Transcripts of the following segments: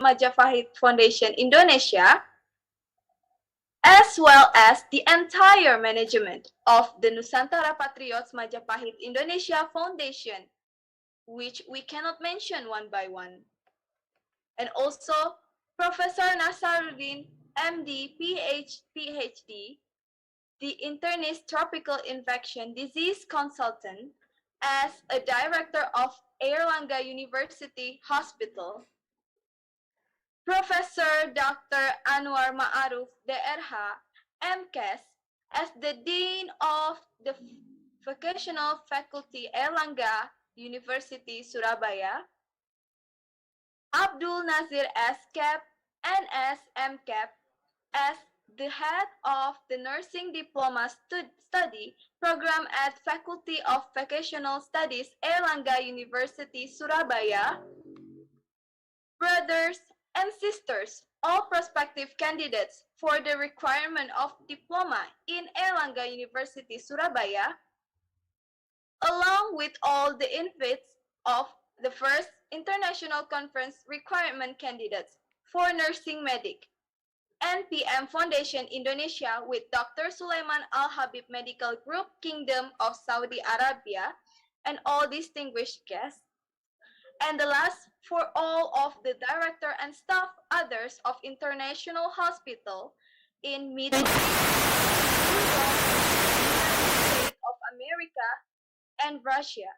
Majapahit Foundation Indonesia, as well as the entire management of the Nusantara Patriots Majapahit Indonesia Foundation, which we cannot mention one by one. And also Professor Nasaruddin, MD, PhD, the internist tropical infection disease consultant, as a director of Airlangga University Hospital, Professor Dr. Anwar Ma'aruf, DRH, MCAS, as the Dean of the Vocational Faculty Airlangga University Surabaya, Abdul Nazir S. Cap, NS MCAP, as the head of the Nursing Diploma Study Program at Faculty of Vocational Studies, Airlangga University, Surabaya. Brothers and sisters, all prospective candidates for the requirement of diploma in Airlangga University, Surabaya, along with all the invites of the first International Conference requirement candidates for Nursing Medic, NPM Foundation Indonesia with Dr. Sulaiman Al-Habib Medical Group, Kingdom of Saudi Arabia, and all distinguished guests. And the last, for all of the director and staff others of International Hospital in Midwife, States of America, and Russia.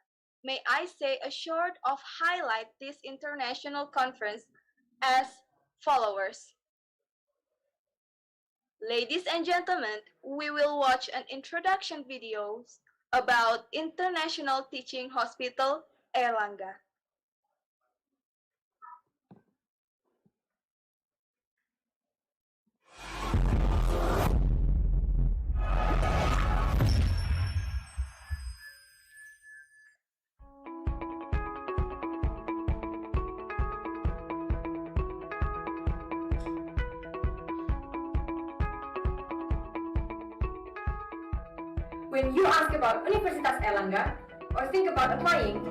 May I say a short of highlight this international conference as followers. Ladies and gentlemen, we will watch an introduction video about International Teaching Hospital, Airlangga. When you ask about Universitas Airlangga or think about applying,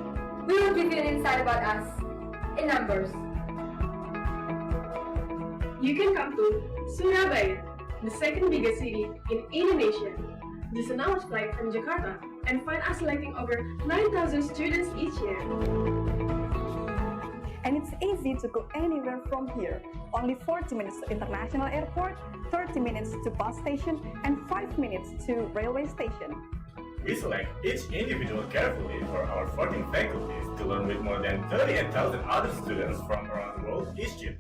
we will give you an insight about us in numbers. You can come to Surabaya, the second biggest city in Indonesia, just an hour's flight from Jakarta, and find us selecting over 9,000 students each year. And it's easy to go anywhere from here. Only 40 minutes to international airport, 30 minutes to bus station, and 5 minutes to railway station. We select each individual carefully for our 14 faculties to learn with more than 38,000 other students from around the world each year.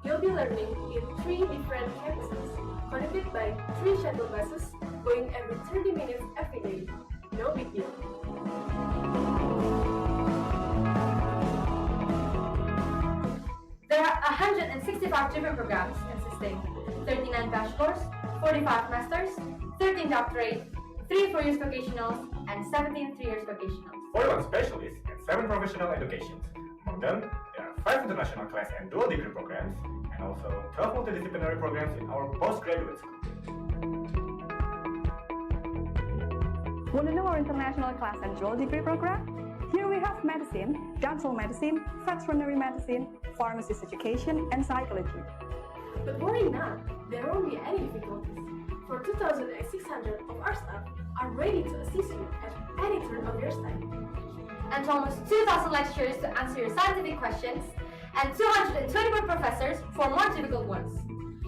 You'll be learning in 3 different campuses, connected by 3 shuttle buses, going every 30 minutes every day. No big deal. There are 165 different programs consisting 39 bachelors, 45 masters, 13 doctorate, 3 4 years vocationals, and 17 3-year vocationals. 41 specialists and 7 professional educations. Among them, there are 5 international class and dual degree programs, and also 12 multidisciplinary programs in our postgraduate school. Want to know our international class and dual degree program? Here we have medicine, dental medicine, veterinary medicine, pharmacist education, and psychology. But worry not, there won't be any difficulties. For 2,600 of our staff are ready to assist you at any turn of your study. And almost 2,000 lecturers to answer your scientific questions, and 221 professors for more difficult ones.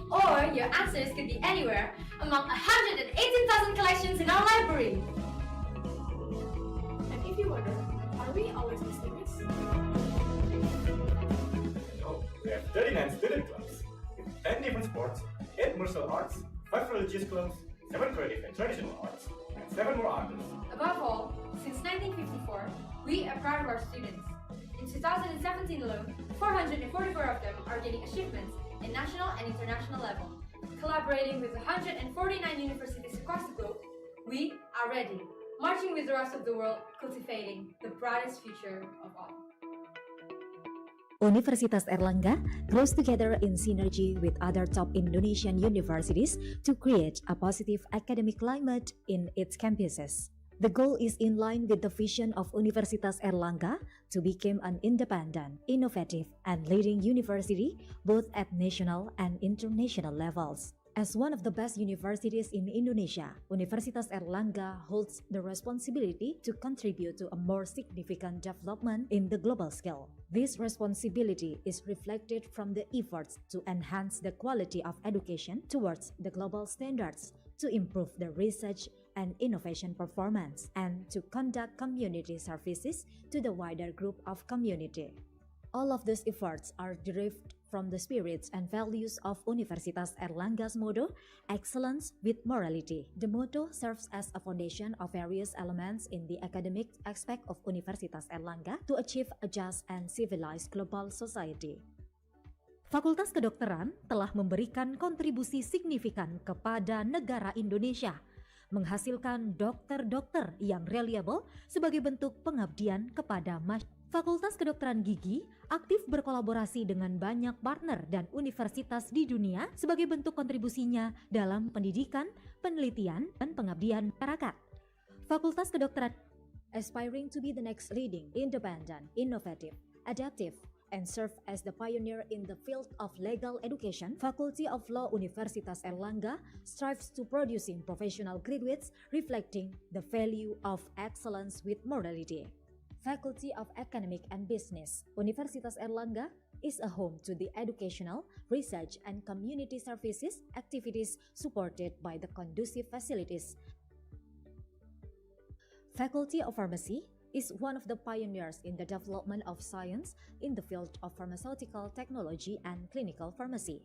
Or your answers could be anywhere among 118,000 collections in our library. And if you wonder, are we always distinguished? No, we have 39 student clubs with 10 different sports, 8 martial arts, 5 religious clubs, 7 creative and traditional arts, and 7 more others. Above all, since 1954, we are proud of our students. In 2017 alone, 444 of them are getting achievements in national and international level. Collaborating with 149 universities across the globe, we are ready, marching with the rest of the world, cultivating the brightest future of all. Universitas Airlangga grows together in synergy with other top Indonesian universities to create a positive academic climate in its campuses. The goal is in line with the vision of Universitas Airlangga to become an independent, innovative, and leading university both at national and international levels. As one of the best universities in Indonesia, Universitas Airlangga holds the responsibility to contribute to a more significant development in the global scale. This responsibility is reflected from the efforts to enhance the quality of education towards the global standards, to improve the research and innovation performance, and to conduct community services to the wider group of community. All of these efforts are derived from the spirits and values of Universitas Airlangga's motto, Excellence with Morality. The motto serves as a foundation of various elements in the academic aspect of Universitas Airlangga to achieve a just and civilized global society. Fakultas Kedokteran telah memberikan kontribusi signifikan kepada negara Indonesia, menghasilkan dokter-dokter yang reliable sebagai bentuk pengabdian kepada masyarakat. Fakultas Kedokteran Gigi aktif berkolaborasi dengan banyak partner dan universitas di dunia sebagai bentuk kontribusinya dalam pendidikan, penelitian, dan pengabdian masyarakat. Fakultas Kedokteran aspiring to be the next leading, independent, innovative, adaptive, and serve as the pioneer in the field of legal education, Faculty of Law Universitas Airlangga strives to producing professional graduates reflecting the value of excellence with morality. Faculty of Economic and Business, Universitas Airlangga is a home to the educational, research, and community services activities supported by the conducive facilities. Faculty of Pharmacy is one of the pioneers in the development of science in the field of pharmaceutical technology and clinical pharmacy.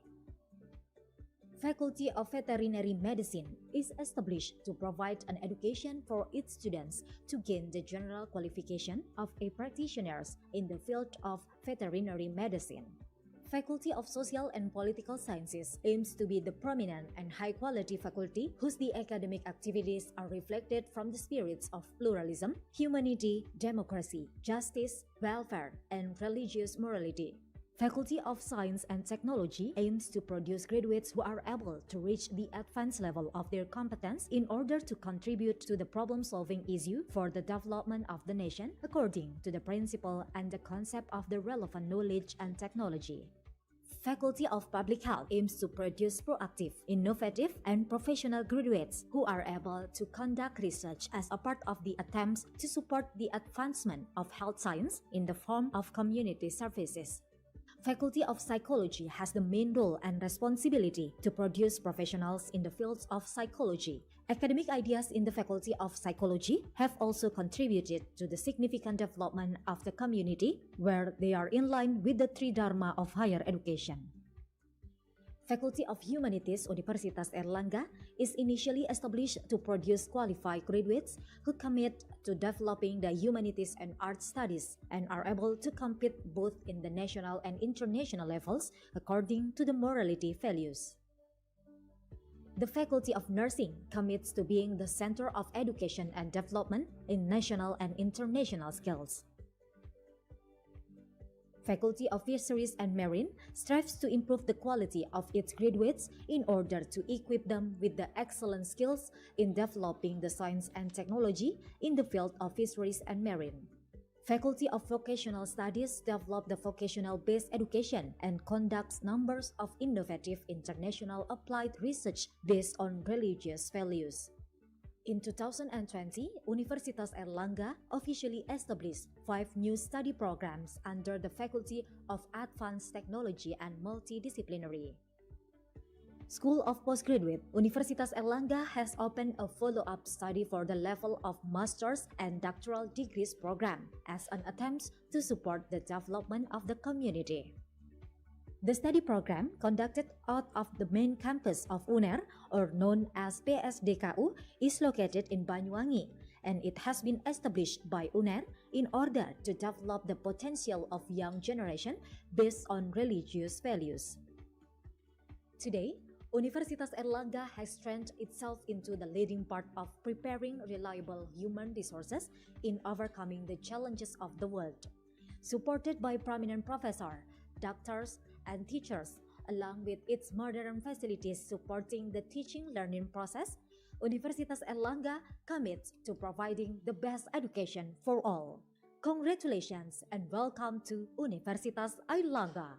Faculty of Veterinary Medicine is established to provide an education for its students to gain the general qualification of a practitioners in the field of veterinary medicine. Faculty of Social and Political Sciences aims to be the prominent and high-quality faculty whose the academic activities are reflected from the spirits of pluralism, humanity, democracy, justice, welfare, and religious morality. Faculty of Science and Technology aims to produce graduates who are able to reach the advanced level of their competence in order to contribute to the problem-solving issue for the development of the nation according to the principle and the concept of the relevant knowledge and technology. Faculty of Public Health aims to produce proactive, innovative, and professional graduates who are able to conduct research as a part of the attempts to support the advancement of health science in the form of community services. Faculty of Psychology has the main role and responsibility to produce professionals in the fields of psychology. Academic ideas in the Faculty of Psychology have also contributed to the significant development of the community, where they are in line with the three dharma of higher education. Faculty of Humanities Universitas Airlangga is initially established to produce qualified graduates who commit to developing the humanities and art studies and are able to compete both in the national and international levels according to the morality values. The Faculty of Nursing commits to being the center of education and development in national and international scales. Faculty of Fisheries and Marine strives to improve the quality of its graduates in order to equip them with the excellent skills in developing the science and technology in the field of fisheries and marine. Faculty of Vocational Studies develop the vocational-based education and conducts numbers of innovative international applied research based on religious values. In 2020, Universitas Airlangga officially established 5 new study programs under the Faculty of Advanced Technology and Multidisciplinary. School of Postgraduate, Universitas Airlangga has opened a follow-up study for the level of master's and doctoral degrees program as an attempt to support the development of the community. The study program, conducted out of the main campus of UNER, or known as PSDKU, is located in Banyuwangi, and it has been established by UNER in order to develop the potential of young generation based on religious values. Today, Universitas Airlangga has strengthened itself into the leading part of preparing reliable human resources in overcoming the challenges of the world. Supported by prominent professors, doctors, and teachers, along with its modern facilities supporting the teaching-learning process, Universitas Erlangga commits to providing the best education for all. Congratulations and welcome to Universitas Airlangga.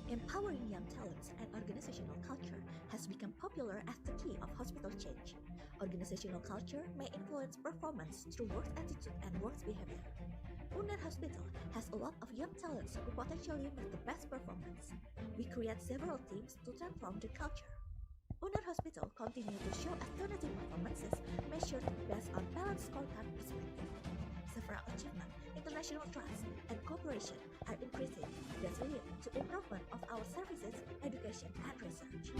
Empowering young talents and organizational culture has become popular as the key of hospital change. Organizational culture may influence performance through work attitude and work behavior. UNER Hospital has a lot of young talents who potentially make the best performance. We create several teams to transform the culture. UNER Hospital continue to show alternative performances measured based on balanced scorecard perspective. Several achievements, international trust, and cooperation are increasing that lead to improvement of our services, education, and research.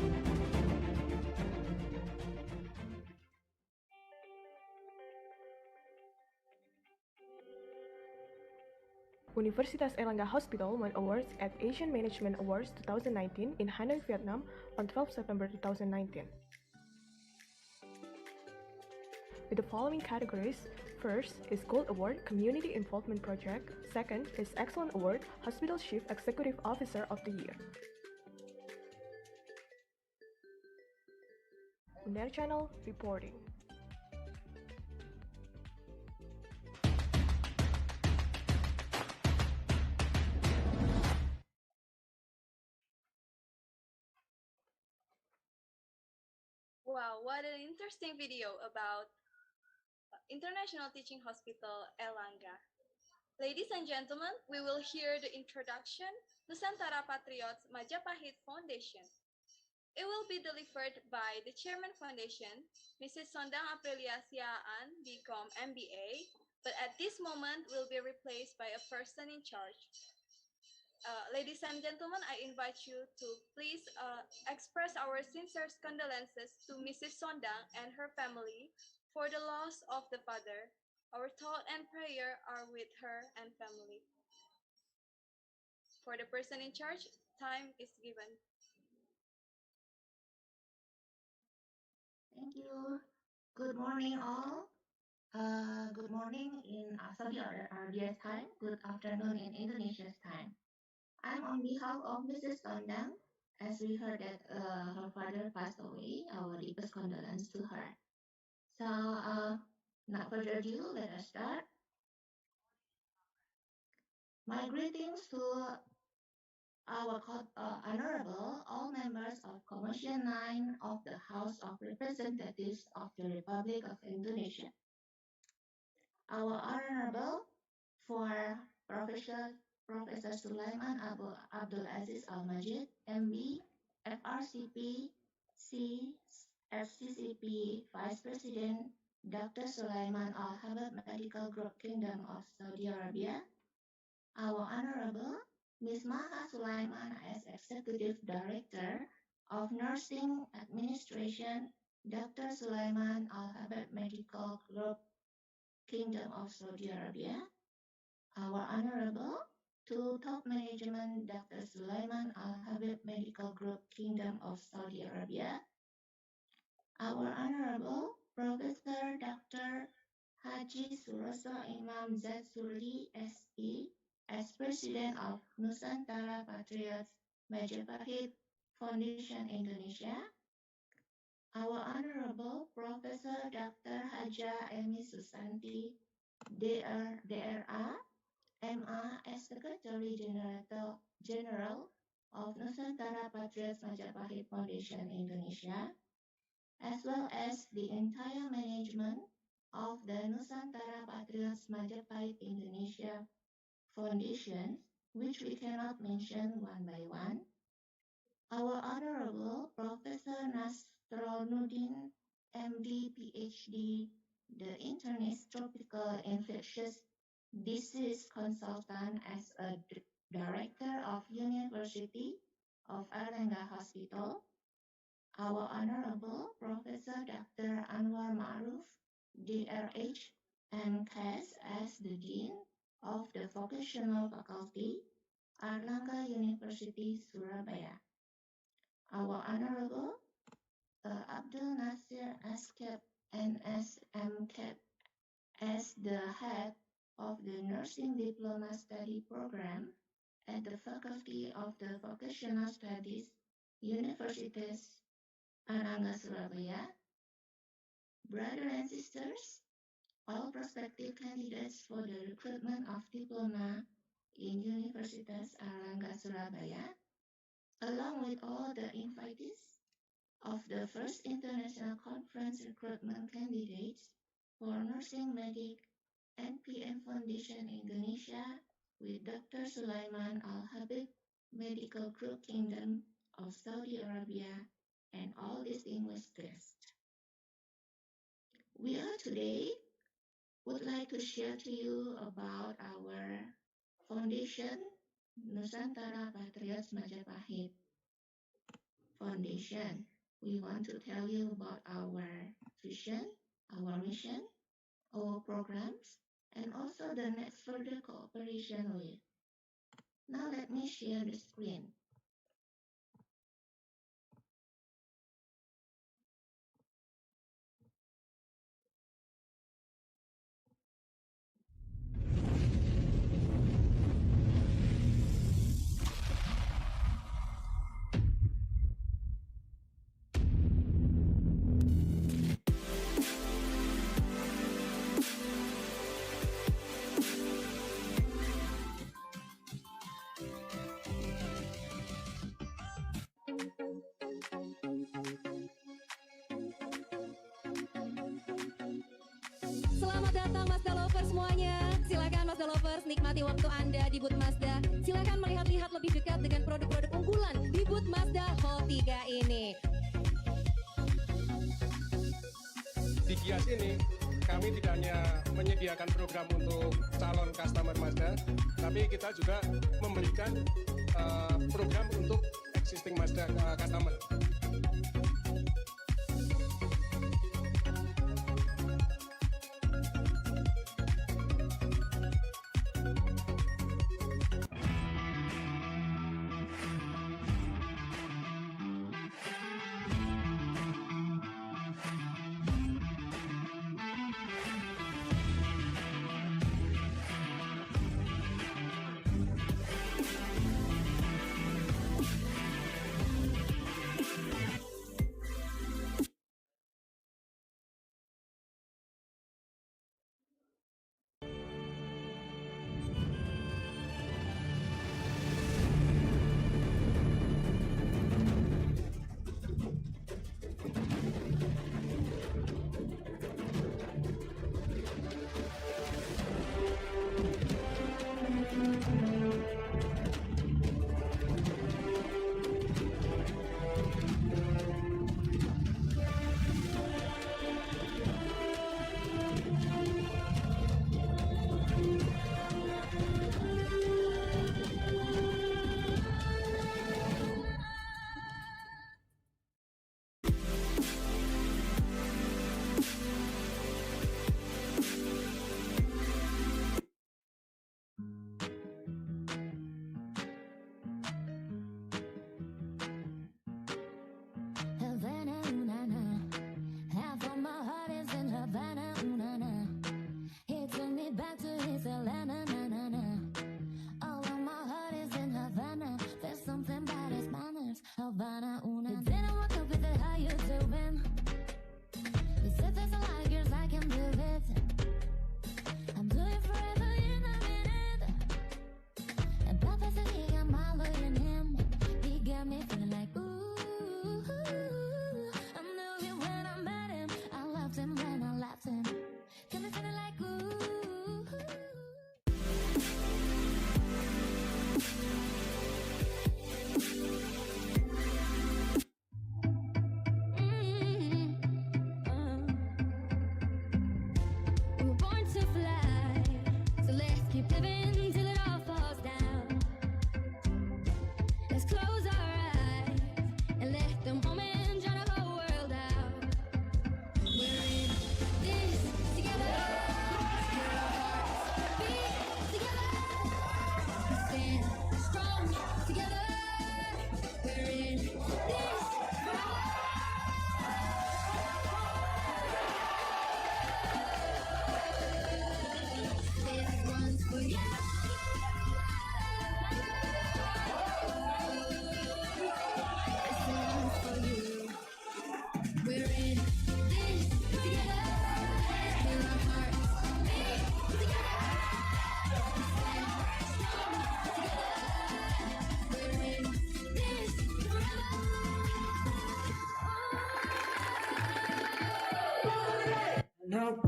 Universitas Erlangga Hospital won awards at Asian Management Awards 2019 in Hanoi, Vietnam on 12 September 2019. With the following categories: first is Gold Award Community Involvement Project, second is Excellent Award Hospital Chief Executive Officer of the Year. UNER Channel reporting. Wow, what an interesting video about International Teaching Hospital Erlangga. Ladies and gentlemen, we will hear the introduction Nusantara Patriots Majapahit Foundation. It will be delivered by the Chairman Foundation, Mrs. Sondang Aprilia Siaan, BCom MBA, but at this moment will be replaced by a person in charge. Ladies and gentlemen, I invite you to please express our sincere condolences to Mrs. Sondang and her family for the loss of the father. Our thought and prayer are with her and family. For the person in charge, time is given. Thank you. Good morning, all. Good morning in Saudi Arabia time. Good afternoon in Indonesia's time. I'm on behalf of Mrs. Tondang. As we heard that her father passed away, our deepest condolence to her. So, not further ado, let us start. My greetings to our honorable all members of Commission 9 of the House of Representatives of the Republic of Indonesia. Our honorable for Professor Sulaiman Abdul Aziz Al Majid, MB, FRCP, FCCP Vice President, Dr. Sulaiman Al Habib Medical Group Kingdom of Saudi Arabia. Our honorable Ms. Maha Sulaiman as Executive Director of Nursing Administration, Dr. Sulaiman Al Habib Medical Group Kingdom of Saudi Arabia. Our honorable to top management Dr. Sulaiman Al Habib Medical Group Kingdom of Saudi Arabia. Our honorable Professor Dr. Haji Suroso Imam Zat Surli SE as President of Nusantara Patriots Majapahit Foundation Indonesia. Our honorable Professor Dr. Haja Emi Susanti DRA MA as Secretary General of Nusantara Patriots Majapahit Foundation Indonesia, as well as the entire management of the Nusantara Patriots Majapahit Indonesia Foundation, which we cannot mention one by one. Our Honorable Professor Nasronuddin, MD, PhD, the Internist Tropical Infectious Disease Consultant as a Director of University of Erlangga Hospital. Our Honorable Professor Dr. Anwar Ma'ruf, DRH, and CAS as the Dean of the Vocational Faculty, Erlangga University, Surabaya. Our Honorable Abdul Nasir Askep NSMCAP as the head of the Nursing Diploma Study Program at the Faculty of the Vocational Studies, Universitas Airlangga Surabaya, brothers and sisters, all prospective candidates for the recruitment of diploma in Universitas Airlangga Surabaya, along with all the invitees of the first international conference recruitment candidates for nursing medic NPM Foundation Indonesia with Dr. Sulaiman Al Habib, Medical Group Kingdom of Saudi Arabia, and all distinguished guests. We are today would like to share to you about our foundation, Nusantara Patriots Majapahit Foundation. We want to tell you about our vision, our mission, our programs, and also the next further cooperation with. Now let me share the screen. Selamat datang Mazda Lovers semuanya. Silakan Mazda Lovers nikmati waktu Anda di booth Mazda. Silakan melihat-lihat lebih dekat dengan produk-produk unggulan di booth Mazda Hall 3 ini. Di kias ini kami tidak hanya menyediakan program untuk calon customer Mazda, tapi kita juga memberikan program untuk existing Mazda customer.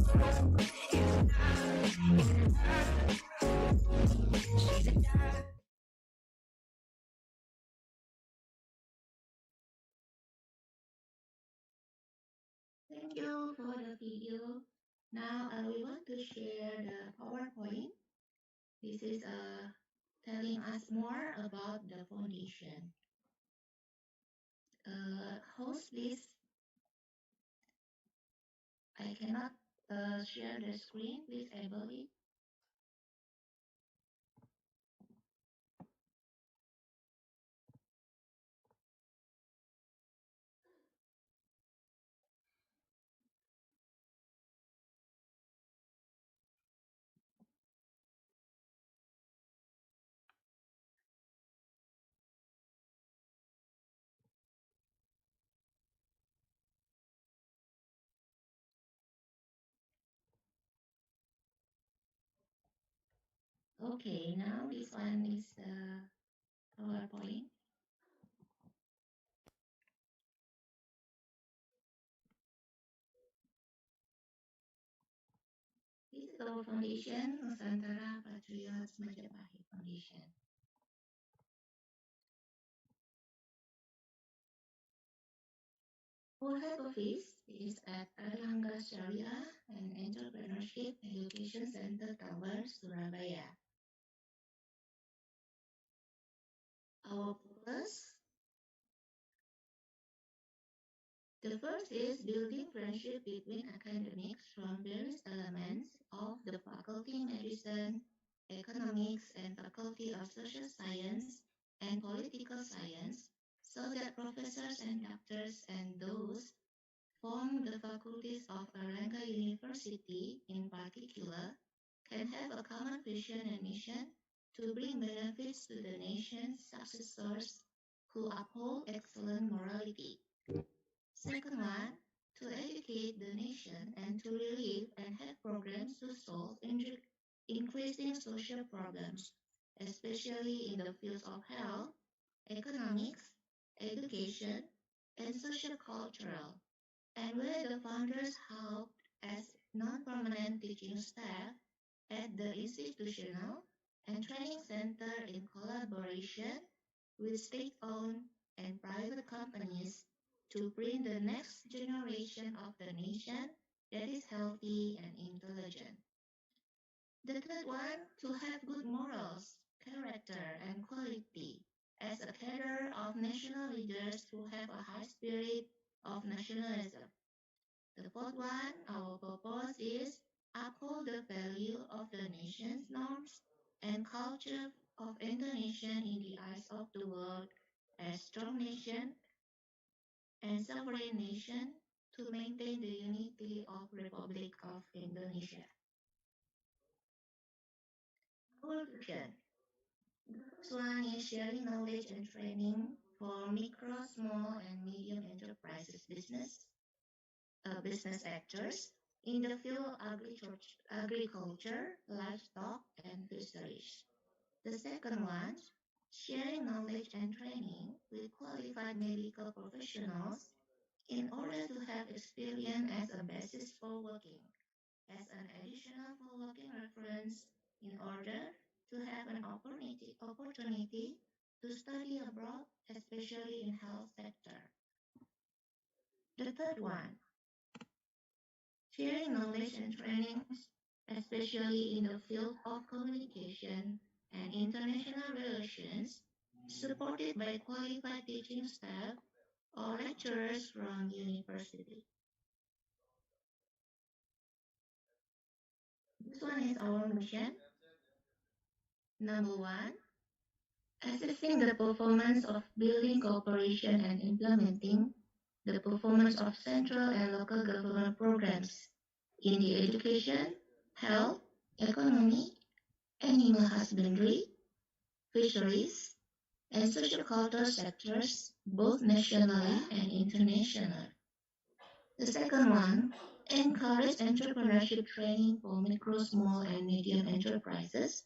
Thank you for the video. Now we want to share the PowerPoint. This is telling us more about the foundation. Host, please. I cannot share the screen. Please enable it. Okay, now this one is the PowerPoint. This is our foundation, Nusantara Patriots Majapahit Foundation. Our head office is at Erlangga Syariah and Entrepreneurship Education Center Tower, Surabaya. Our purpose. The first is building friendship between academics from various elements of the Faculty Medicine, Economics, and Faculty of Social Science and Political Science, so that professors and doctors and those form the faculties of Erlangga University in particular can have a common vision and mission to bring benefits to the nation's successors who uphold excellent morality. Second one, to educate the nation and to relieve and have programs to solve increasing social problems, especially in the fields of health, economics, education, and social cultural, and where the founders helped as non-permanent teaching staff at the institutional and training center in collaboration with state-owned and private companies to bring the next generation of the nation that is healthy and intelligent. The third one, to have good morals, character, and quality as a cadre of national leaders who have a high spirit of nationalism. The fourth one, our purpose is uphold the value of the nation's norms and culture of Indonesia in the eyes of the world as strong nation and sovereign nation to maintain the unity of Republic of Indonesia. Our vision. The first one is sharing knowledge and training for micro, small, and medium enterprises business actors in the field of agriculture, livestock, and fisheries. The second one, sharing knowledge and training with qualified medical professionals in order to have experience as a basis for working, as an additional for working reference in order to have an opportunity to study abroad, especially in health sector. The third one, sharing knowledge and training, especially in the field of communication and international relations, supported by qualified teaching staff or lecturers from university. This one is our mission. Number one, assessing the performance of building cooperation and implementing the performance of central and local government programs in the education, health, economy, animal husbandry, fisheries, and social cultural sectors, both nationally and international. The second one, encourage entrepreneurship training for micro, small, and medium enterprises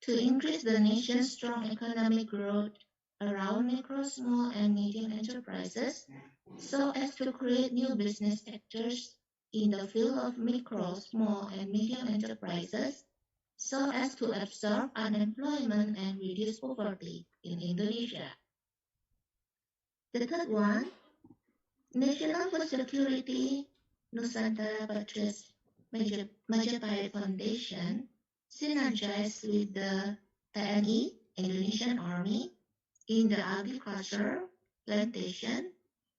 to increase the nation's strong economic growth around micro, small, and medium enterprises so as to create new business sectors in the field of micro, small, and medium enterprises so as to absorb unemployment and reduce poverty in Indonesia. The third one, National Food Security Nusantara Patriots Majapahit Foundation synergized with the TNI, Indonesian Army, in the agriculture, plantation,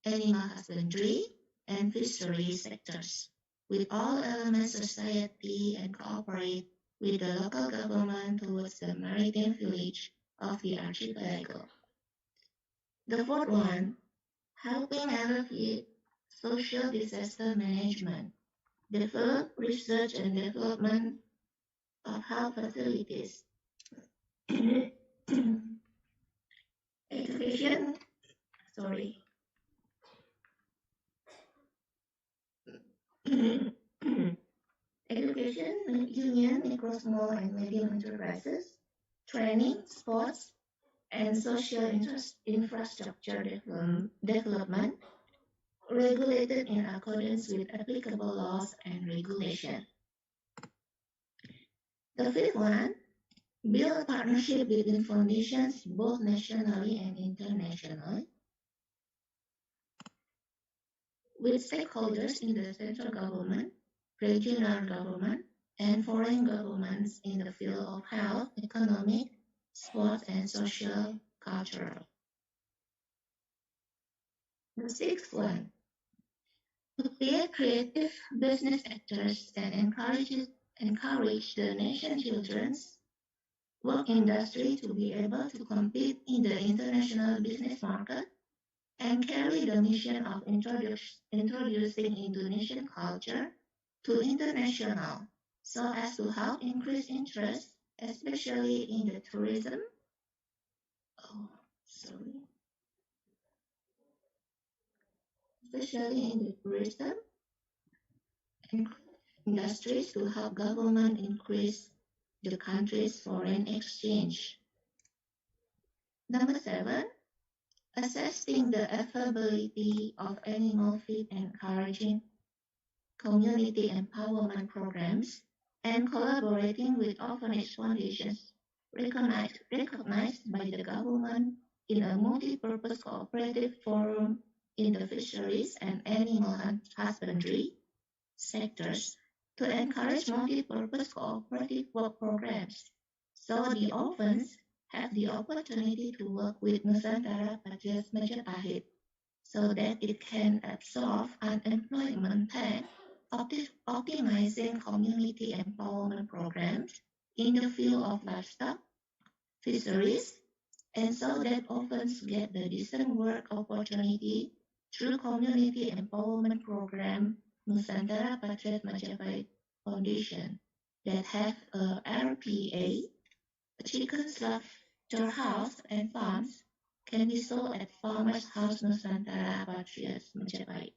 animal husbandry, and fishery sectors, with all elements of society and cooperate with the local government towards the maritime village of the archipelago. The fourth one, helping alleviate social disaster management, develop research and development of health facilities, education, education, union, micro, small, and medium enterprises, training, sports, and social infrastructure development, regulated in accordance with applicable laws and regulation. The fifth one, build partnership between foundations both nationally and internationally, with stakeholders in the central government, regional government, and foreign governments in the field of health, economic, sports, and social cultural. The sixth one, to create creative business actors that encourage the nation's children's work industry to be able to compete in the international business market and carry the mission of introducing Indonesian culture to international so as to help increase interest, especially in the tourism, especially in the tourism and industries to help government increase the country's foreign exchange. Number 7, assessing the affordability of animal feed and encouraging community empowerment programs and collaborating with orphanage foundations recognized by the government in a multi-purpose cooperative forum in the fisheries and animal husbandry sectors to encourage multi-purpose cooperative work programs so the orphans have the opportunity to work with Nusantara Patriots Majapahit so that it can absorb unemployment and optimizing community empowerment programs in the field of livestock, fisheries, and so that orphans get the decent work opportunity through community empowerment program Nusantara Patriots Majapahit Foundation that have a RPA, a chicken slaughterhouse and farms can be sold at Farmers House Nusantara Patriots Majapahit.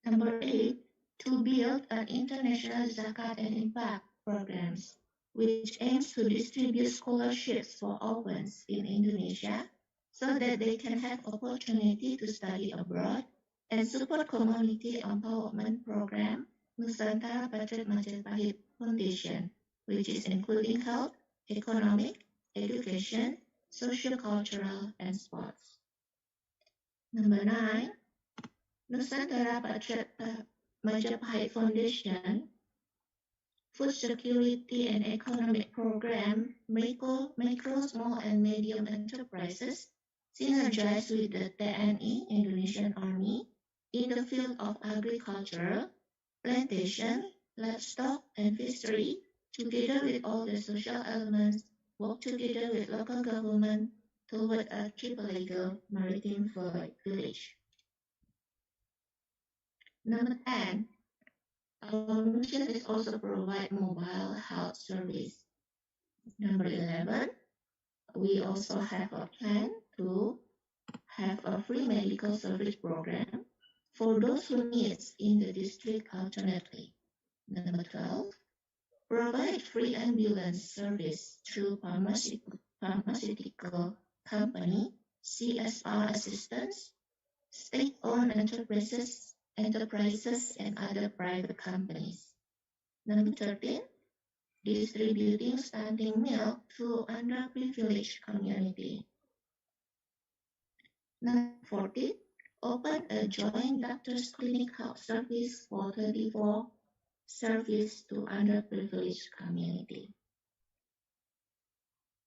Number 8, to build an international Zakat and Impact programs, which aims to distribute scholarships for orphans in Indonesia so that they can have opportunity to study abroad and support community empowerment program Nusantara Patriots Majapahit Foundation, which is including health, economic, education, social-cultural, and sports. Number 9, Nusantara Patriots Majapahit Foundation Food Security and Economic Program micro, small, and medium enterprises synergize with the TNI, Indonesian Army, in the field of agriculture, plantation, livestock, and fishery, together with all the social elements, work together with local government toward a archipelago maritime village. Number 10, our mission is also provide mobile health service. Number 11, we also have a plan to have a free medical service program for those who need in the district alternately. Number 12, provide free ambulance service through pharmaceutical company, CSR assistance, state-owned enterprises enterprises, and other private companies. Number 13, distributing stunting milk to underprivileged community. Number 14, open a joint doctor's clinic health service for 34 service to underprivileged community.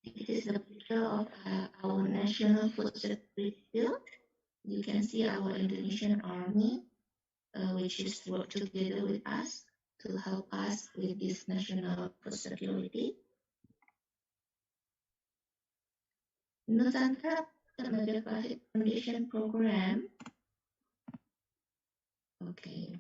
This is the picture of our national food security field. You can see our Indonesian army, which is work together with us to help us with this national food security. Nusantara Majapahit Foundation Program. Okay.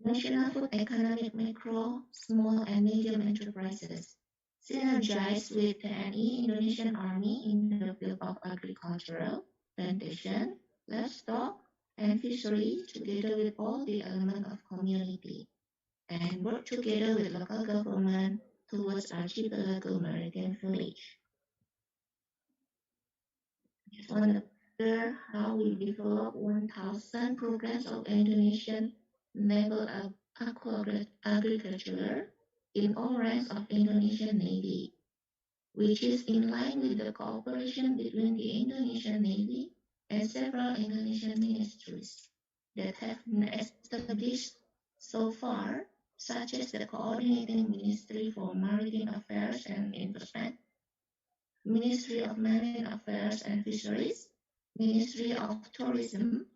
National Food Economic Micro, Small and Medium Enterprises synergize with TNI Indonesian Army in the field of agricultural, plantation, livestock, and fishery together with all the elements of community and work together with local government towards archipelago maritime village. Just want to share how we develop 1,000 programs of Indonesian naval agriculture in all ranks of Indonesian Navy, which is in line with the cooperation between the Indonesian Navy and several Indonesian ministries that have been established so far, such as the Coordinating Ministry for Maritime Affairs and Investment, Ministry of Marine Affairs and Fisheries, Ministry of Tourism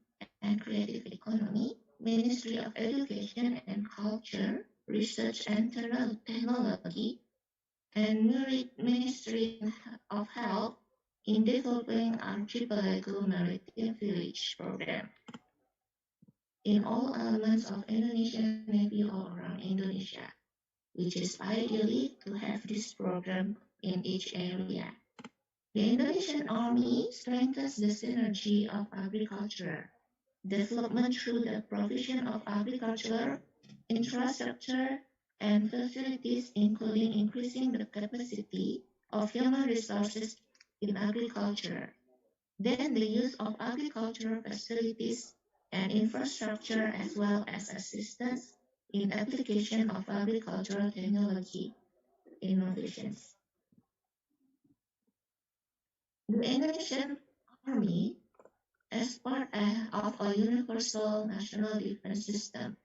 and Creative Economy, Ministry of Education and Culture, Research and Technology, and Ministry of Health in developing Archipelago Maritime Village program in all elements of Indonesian Navy all around Indonesia, which is ideally to have this program in each area. The Indonesian Army strengthens the synergy of agriculture development through the provision of agricultural infrastructure and facilities, including increasing the capacity of human resources in agriculture. Then the use of agricultural facilities and infrastructure as well as assistance in application of agricultural technology innovations. The Indonesian Army, as part of a universal national defense system,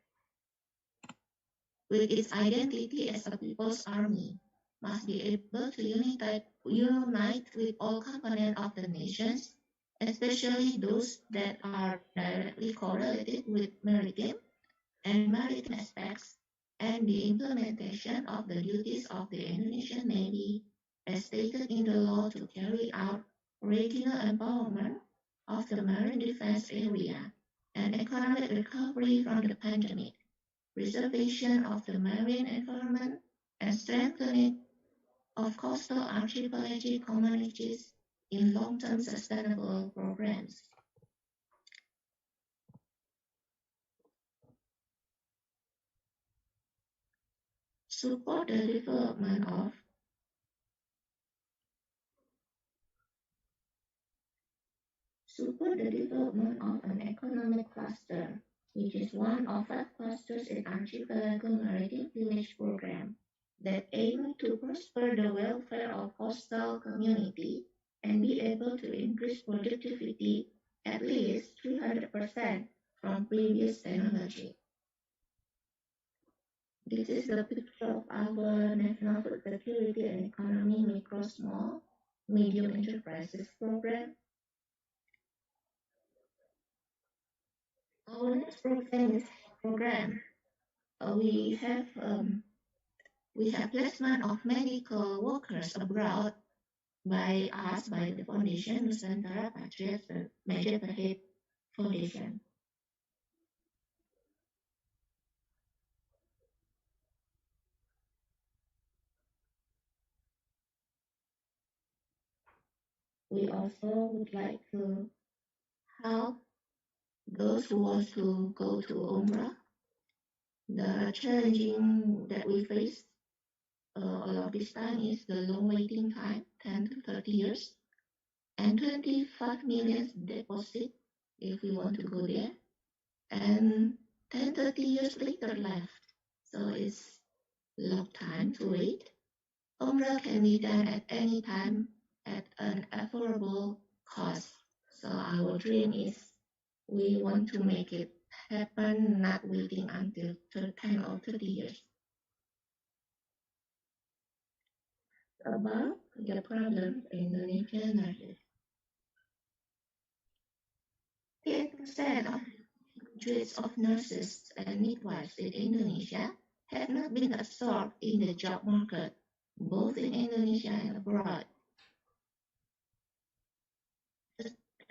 with its identity as a people's army, must be able to unite with all components of the nations, especially those that are directly correlated with maritime and maritime aspects, and the implementation of the duties of the Indonesian Navy as stated in the law to carry out regional empowerment of the marine defense area and economic recovery from the pandemic, preservation of the marine environment, and strengthening of coastal archipelagic communities in long-term sustainable programs. Support the development of an economic cluster, which is one of 5 clusters in Archipelago Maritime Village program that aim to prosper the welfare of coastal community and be able to increase productivity at least 300% from previous technology. This is the picture of our National Food Security and Economy Micro, Small, Medium Enterprises program. Our next program is program. We have placement of medical workers abroad by the Foundation Nusantara Majapahit Foundation. We also would like to help those who want to go to Umrah. The challenging that we face a lot of this time is the long waiting time, 10 to 30 years, and 25 million deposit if we want to go there, and 30 years later left. So it's long time to wait. Umrah can be done at any time at an affordable cost. So our dream is we want to make it happen, not waiting until 10 or 30 years. About the problem in Indonesian nurses. 8% of graduates of nurses and midwives in Indonesia have not been absorbed in the job market, both in Indonesia and abroad.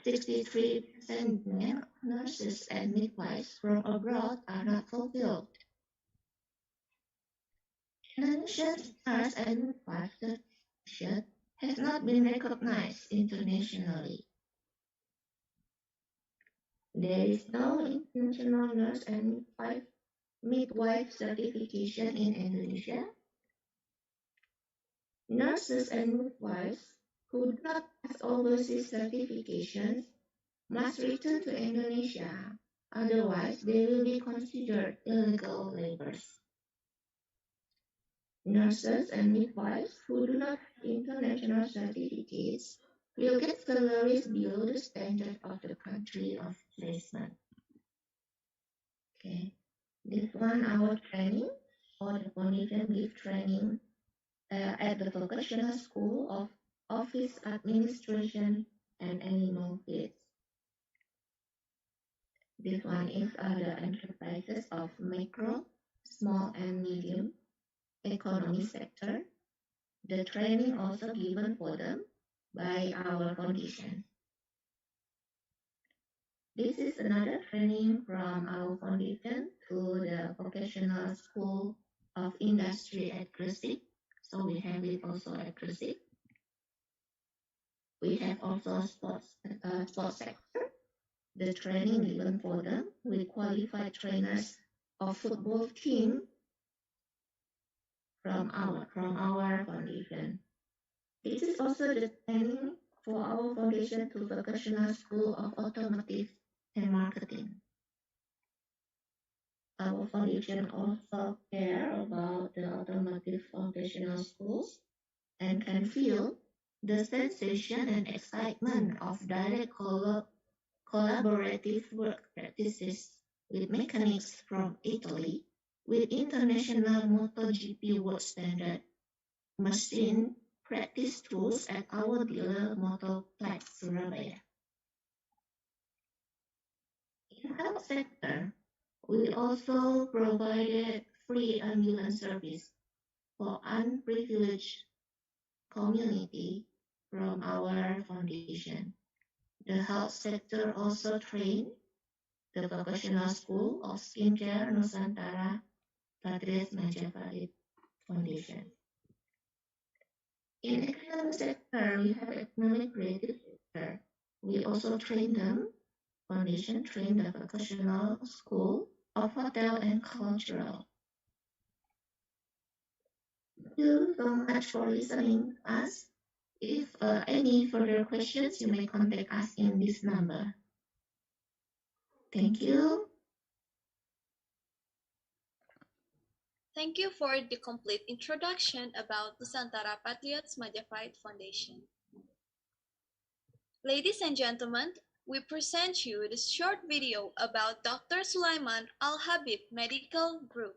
63% nurses and midwives from abroad are not fulfilled. Indonesian nurse and midwife certification has not been recognized internationally. There is no international nurse and midwife certification in Indonesia. Nurses and midwives who do not pass overseas certifications must return to Indonesia, otherwise they will be considered illegal laborers. Nurses and midwives who do not have international certificates will get salaries below the standard of the country of placement. Okay, this one our training, or the foundation give training at the vocational school of office administration and animal feeds. This one is the enterprises of micro, small and medium economy sector. The training also given for them by our foundation. This is another training from our foundation to the vocational school of industry at Gresik. So we have it also at Gresik. We have also sports sector. The training given for them with qualified trainers of football team from our foundation. This is also the training for our foundation to vocational school of automotive and marketing. Our foundation also care about the automotive vocational schools and can feel the sensation and excitement of direct collaborative work practices with mechanics from Italy with international MotoGP world standard machine practice tools at our dealer Motoplex Surabaya. In health sector, we also provided free ambulance service for unprivileged community from our foundation. The health sector also trained the vocational school of skincare Nusantara Patrice Majapahit Foundation. In economic sector, we have economic creative sector. We also train them. Foundation trained the vocational school of hotel and cultural. Thank you so much for listening to us. If any further questions, you may contact us in this number. Thank you. Thank you for the complete introduction about Nusantara Patriots Majapahit Foundation. Ladies and gentlemen, we present you this short video about Dr. Sulaiman Al-Habib Medical Group.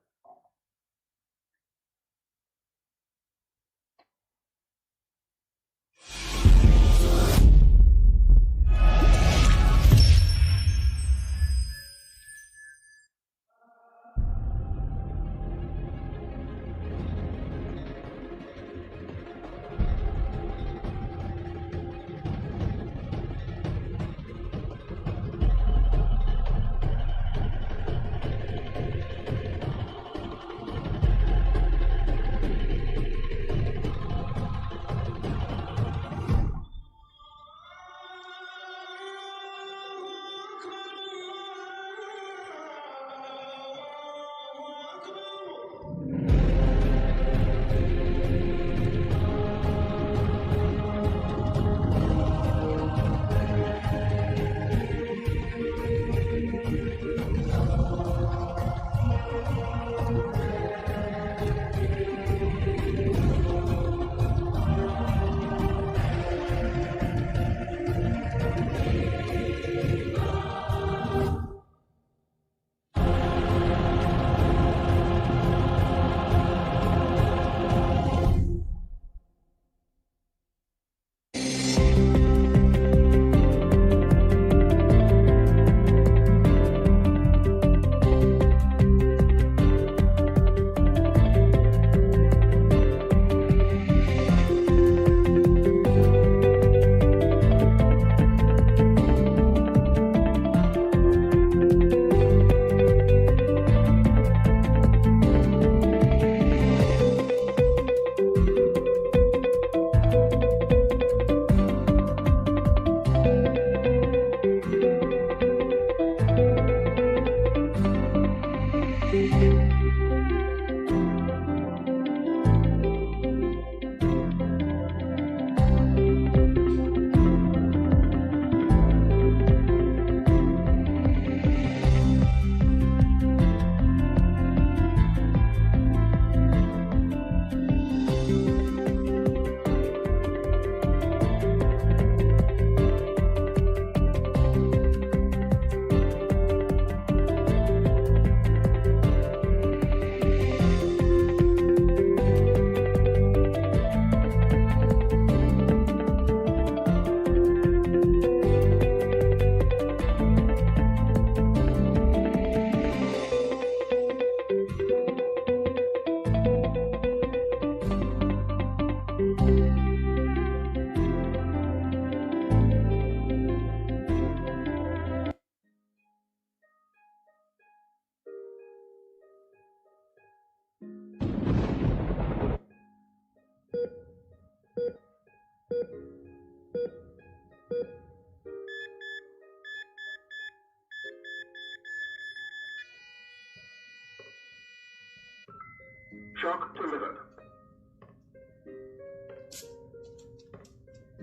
Chalk to liver.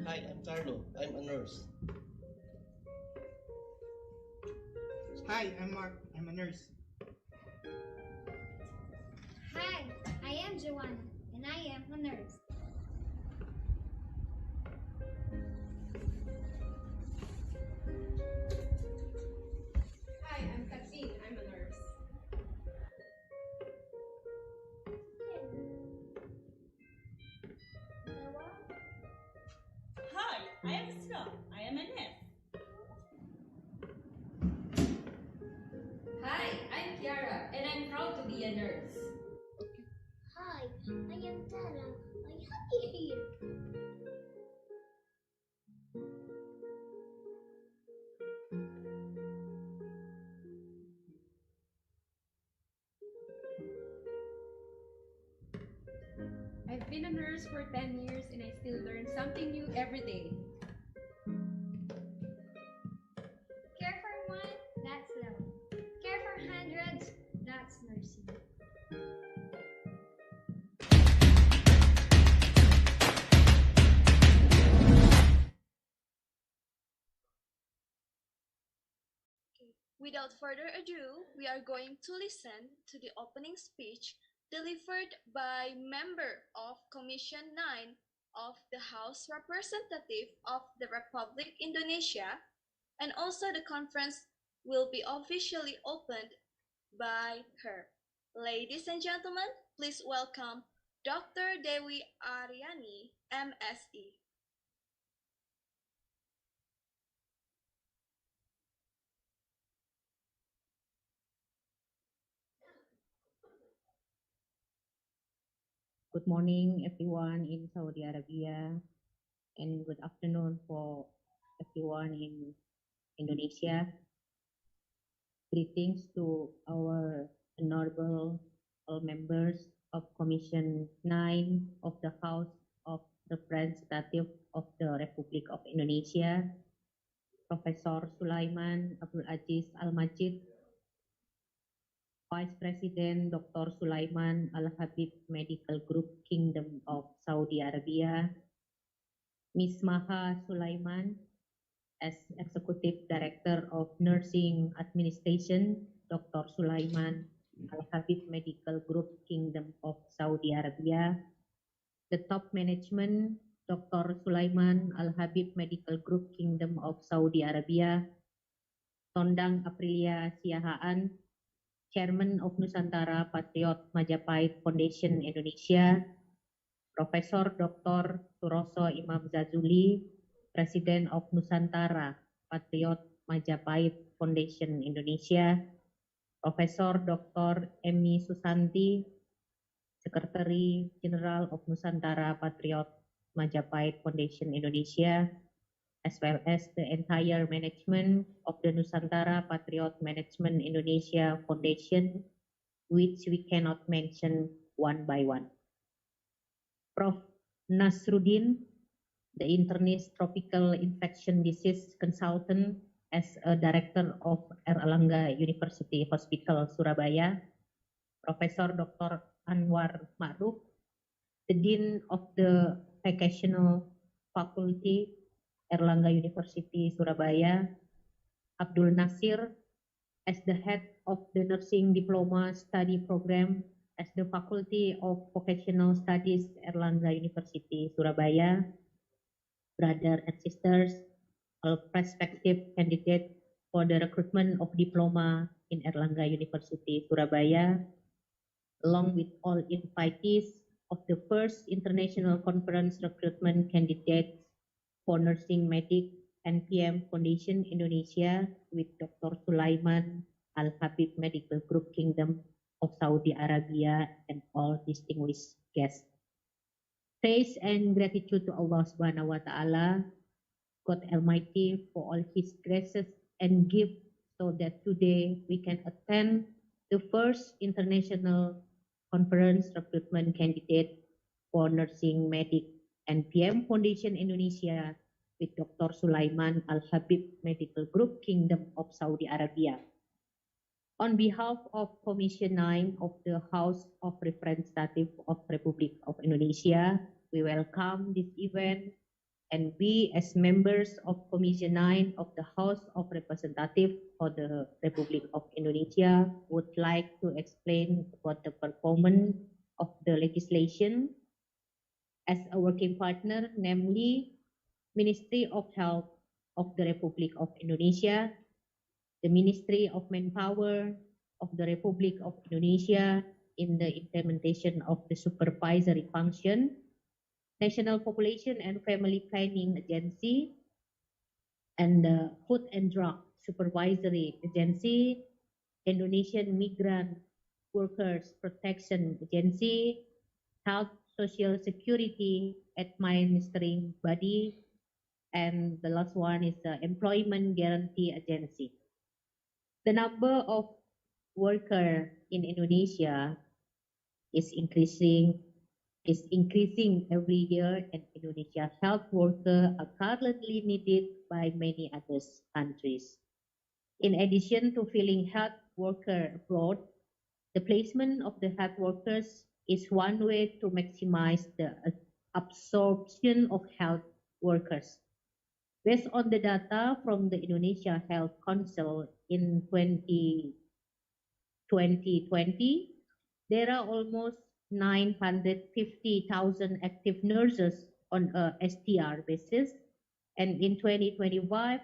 Hi, I'm Carlo. I'm a nurse. Hi, I'm Mark. I'm a nurse. Hi, I am Joanna, and I am a nurse. Hi, I'm Kathleen. I'm a nurse. Hi, I am Snow. I am a nurse. Hi, I'm Kiara, and I'm proud to be a nurse. Hi, I am Tara. I'm happy here. I've been a nurse for 10 years and I still learn something new every day. Care for one, that's love. Care for hundreds, that's mercy. Without further ado, we are going to listen to the opening speech delivered by member of Commission 9 of the House Representative of the Republic Indonesia, and also the conference will be officially opened by her. Ladies and gentlemen, please welcome Dr. Dewi Aryani, MSE. Good morning, everyone in Saudi Arabia, and good afternoon for everyone in Indonesia. Greetings to our honorable members of Commission 9 of the House of Representative of the Republic of Indonesia, Professor Sulaiman Abdul Aziz Al-Majid, Vice President Dr. Sulaiman Al-Habib Medical Group Kingdom of Saudi Arabia, Ms. Maha Sulaiman as Executive Director of Nursing Administration, Dr. Sulaiman Al-Habib Medical Group Kingdom of Saudi Arabia, the top management, Dr. Sulaiman Al-Habib Medical Group Kingdom of Saudi Arabia, Tondang Aprilia Siahaan, Chairman of Nusantara Patriot Majapahit Foundation Indonesia, Profesor Dr. Suroso Imam Zazuli, President of Nusantara Patriot Majapahit Foundation Indonesia, Profesor Dr. Emmy Susanti, Secretary General of Nusantara Patriot Majapahit Foundation Indonesia, as well as the entire management of the Nusantara Patriot Management Indonesia Foundation, which we cannot mention one by one. Prof. Nasruddin, the internist tropical infection disease consultant as a director of Erlangga University Hospital Surabaya, Professor Dr. Anwar Ma'ruf, the Dean of the Vocational Faculty, Erlangga University Surabaya, Abdul Nasir as the head of the Nursing Diploma Study Program as the Faculty of Vocational Studies, Erlangga University Surabaya, brother and sisters, all prospective candidates for the recruitment of diploma in Erlangga University Surabaya, along with all invitees of the first International Conference Recruitment Candidates for Nursing Medic NPM Foundation Indonesia with Dr. Sulaiman Al-Habib Medical Group Kingdom of Saudi Arabia and all distinguished guests. Praise and gratitude to Allah Subhanahu wa Ta'ala, God Almighty, for all His graces and gifts so that today we can attend the first International Conference Recruitment Candidate for Nursing Medic NPM Foundation Indonesia with Dr. Sulaiman Al-Habib Medical Group Kingdom of Saudi Arabia. On behalf of Commission 9 of the House of Representatives of Republic of Indonesia, we welcome this event, and we as members of Commission 9 of the House of Representatives for the Republic of Indonesia would like to explain about the performance of the legislation as a working partner, namely Ministry of Health of the Republic of Indonesia, the Ministry of Manpower of the Republic of Indonesia in the implementation of the supervisory function, National Population and Family Planning Agency, and the Food and Drug Supervisory Agency, Indonesian Migrant Workers Protection Agency, Health Social Security Administering Body, and the last one is the Employment Guarantee Agency. The number of workers in Indonesia is increasing every year, and Indonesia health workers are currently needed by many other countries. In addition to filling health workers abroad, the placement of the health workers is one way to maximize the absorption of health workers. Based on the data from the Indonesia Health Council in 2020, there are almost 950,000 active nurses on a STR basis, and in 2025,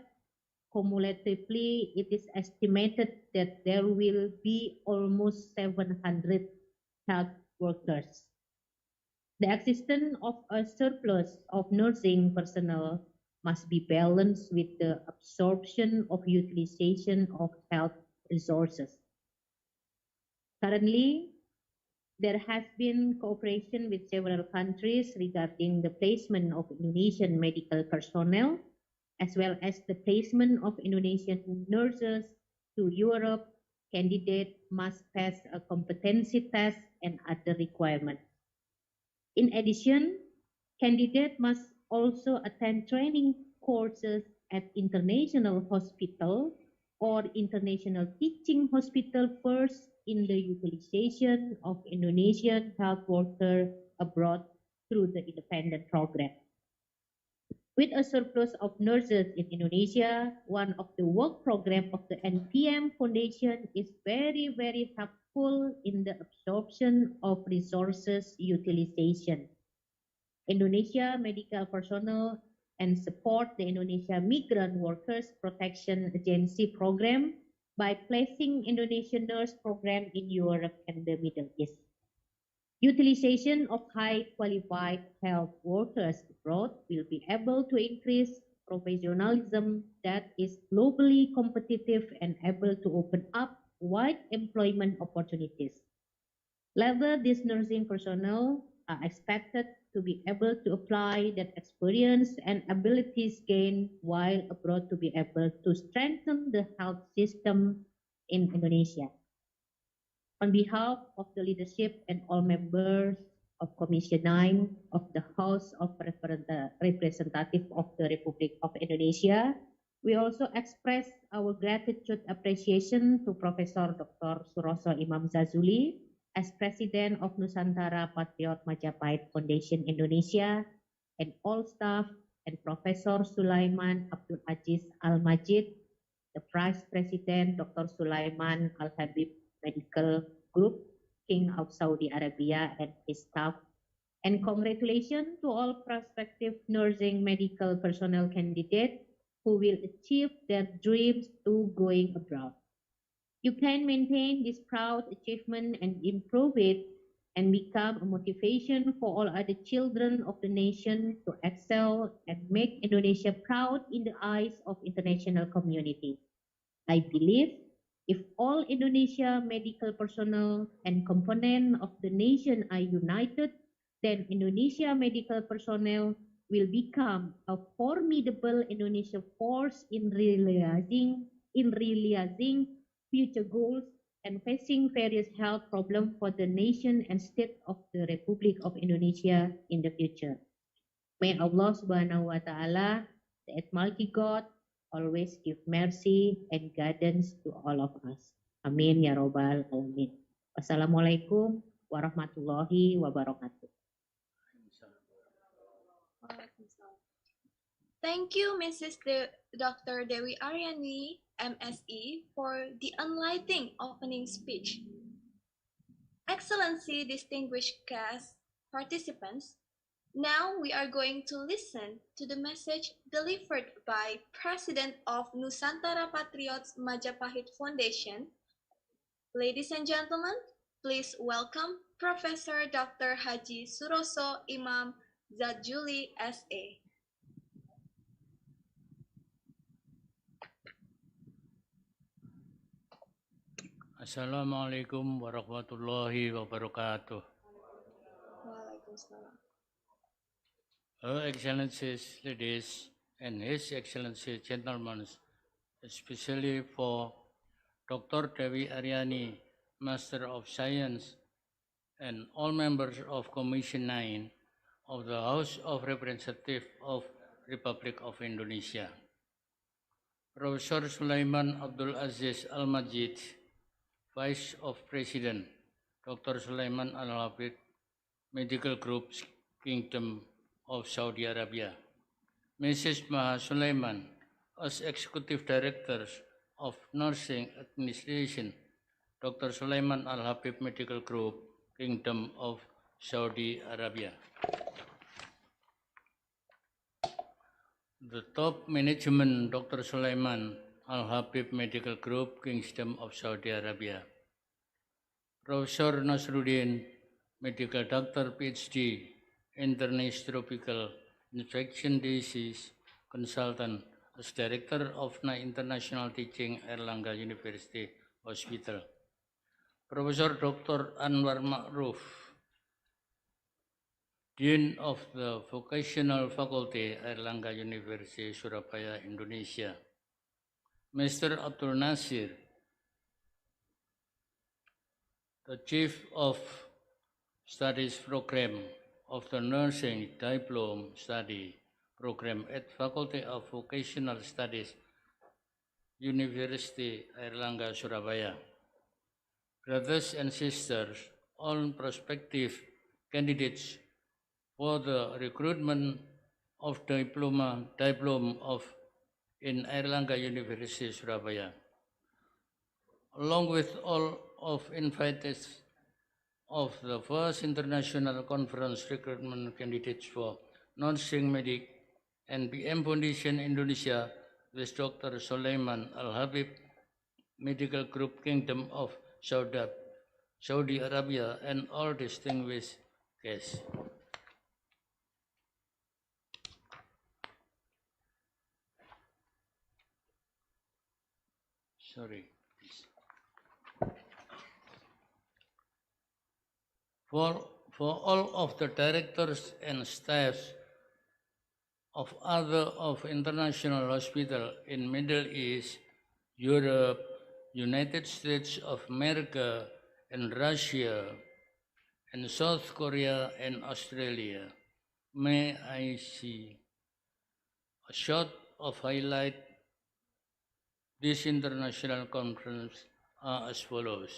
cumulatively, it is estimated that there will be almost 700 health workers. The existence of a surplus of nursing personnel must be balanced with the absorption of utilization of health resources. Currently, there has been cooperation with several countries regarding the placement of Indonesian medical personnel, as well as the placement of Indonesian nurses to Europe. Candidate must pass a competency test and other requirements. In addition, candidate must also attend training courses at international hospital or international teaching hospital first in the utilization of Indonesian health workers abroad through the independent program. With a surplus of nurses in Indonesia, one of the work program of the NPM Foundation is very, very helpful in the absorption of resources utilization. Indonesia medical personnel and support the Indonesia Migrant Workers Protection Agency program by placing Indonesian nurse program in Europe and the Middle East. Utilization of high qualified health workers abroad will be able to increase professionalism that is globally competitive and able to open up wide employment opportunities. Later, these nursing personnel are expected to be able to apply that experience and abilities gained while abroad to be able to strengthen the health system in Indonesia. On behalf of the leadership and all members of Commission 9 of the House of Representatives of the Republic of Indonesia, we also express our gratitude appreciation to Professor Dr. Suroso Imam Zazuli as President of Nusantara Patriot Majapahit Foundation Indonesia, and all staff, and Professor Sulaiman Abdul Aziz Al-Majid, the Vice President Dr. Sulaiman Al-Habib Medical Group, King of Saudi Arabia, and his staff. And congratulations to all prospective nursing medical personnel candidates who will achieve their dreams to going abroad. You can maintain this proud achievement and improve it and become a motivation for all other children of the nation to excel and make Indonesia proud in the eyes of international community. I believe if all Indonesia medical personnel and component of the nation are united, then Indonesia medical personnel will become a formidable Indonesia force in realizing future goals and facing various health problems for the nation and state of the Republic of Indonesia in the future. May Allah Subhanahu wa Ta'ala, the Almighty God, always give mercy and guidance to all of us. Amin ya robbal alamin. Wassalamualaikum warahmatullahi wabarakatuh. Thank you, Dr. Dewi Aryani, MSE, for the enlightening opening speech. Excellency, distinguished guest participants, now we are going to listen to the message delivered by President of Nusantara Patriots Majapahit Foundation. Ladies and gentlemen, please welcome Professor Dr. Haji Suroso Imam Zajuli, SA. Assalamualaikum warahmatullahi wabarakatuh. Waalaikumsalam. Her Excellencies, ladies, and His Excellency, gentlemen, especially for Dr. Dewi Aryani, Master of Science, and all members of Commission 9 of the House of Representatives of Republic of Indonesia. Professor Sulaiman Abdul Aziz Al-Majid, Vice of President, Dr. Sulaiman Al-Habib, Medical Group, Kingdom of Saudi Arabia. Mrs. Maha Sulaiman, as Executive Director of Nursing Administration, Dr. Sulaiman Al-Habib Medical Group, Kingdom of Saudi Arabia. The top management, Dr. Sulaiman Al-Habib Medical Group, Kingdom of Saudi Arabia. Professor Nasruddin, Medical Doctor, PhD, Internist Tropical Infection Disease Consultant, as Director of International Teaching, Erlangga University Hospital. Professor Dr. Anwar Ma'ruf, Dean of the Vocational Faculty, Erlangga University, Surabaya, Indonesia. Mr. Abdul Nasir, the Chief of Studies Program of the Nursing Diploma Study Program at Faculty of Vocational Studies, University Airlangga, Surabaya. Brothers and sisters, all prospective candidates for the recruitment of diploma of in Airlangga University, Surabaya, along with all of invitees of the first international conference recruitment candidates for nursing medic and PM Foundation Indonesia with Dr. Sulaiman Al-Habib Medical Group, Kingdom of Saudi Arabia, and all distinguished guests. For all of the directors and staffs of other of international hospital in Middle East, Europe, United States of America, and Russia, and South Korea and Australia, may I see a short of highlight this international conference are as follows.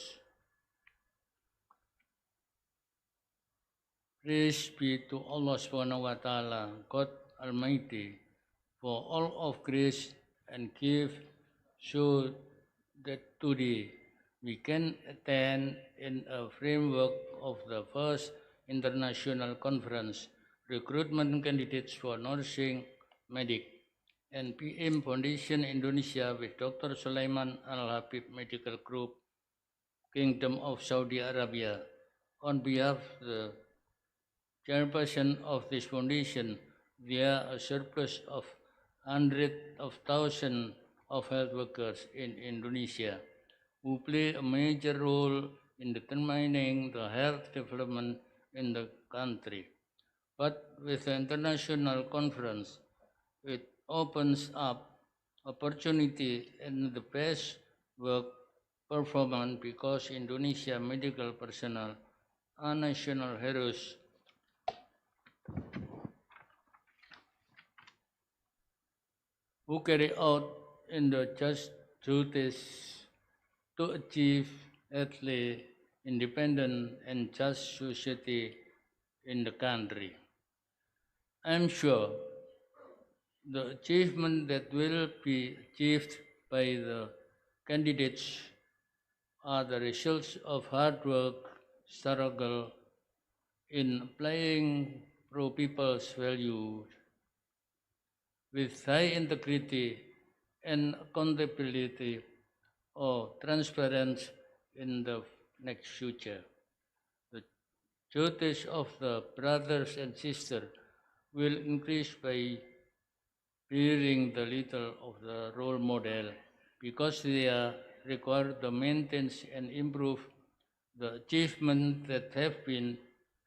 Praise be to Allah Subhanahu wa Ta'ala, God Almighty, for all of grace and gift, so that today we can attend in a framework of the first international conference, recruitment candidates for nursing medic, and PM Foundation Indonesia with Dr. Sulaiman Al-Habib Medical Group, Kingdom of Saudi Arabia. On behalf of the chairperson of this foundation, there are a surplus of hundreds of thousands of health workers in Indonesia who play a major role in determining the health development in the country. But with the international conference, it opens up opportunity and the best work performance because Indonesia medical personnel are national heroes who carry out in the just duties to achieve healthy, independent, and just society in the country. I am sure the achievement that will be achieved by the candidates are the results of hard work, struggle in applying pro people's values with high integrity and accountability or transparency in the next future. The duties of the brothers and sisters will increase by bearing the little of the role model because they are required to maintain and improve the achievements that have been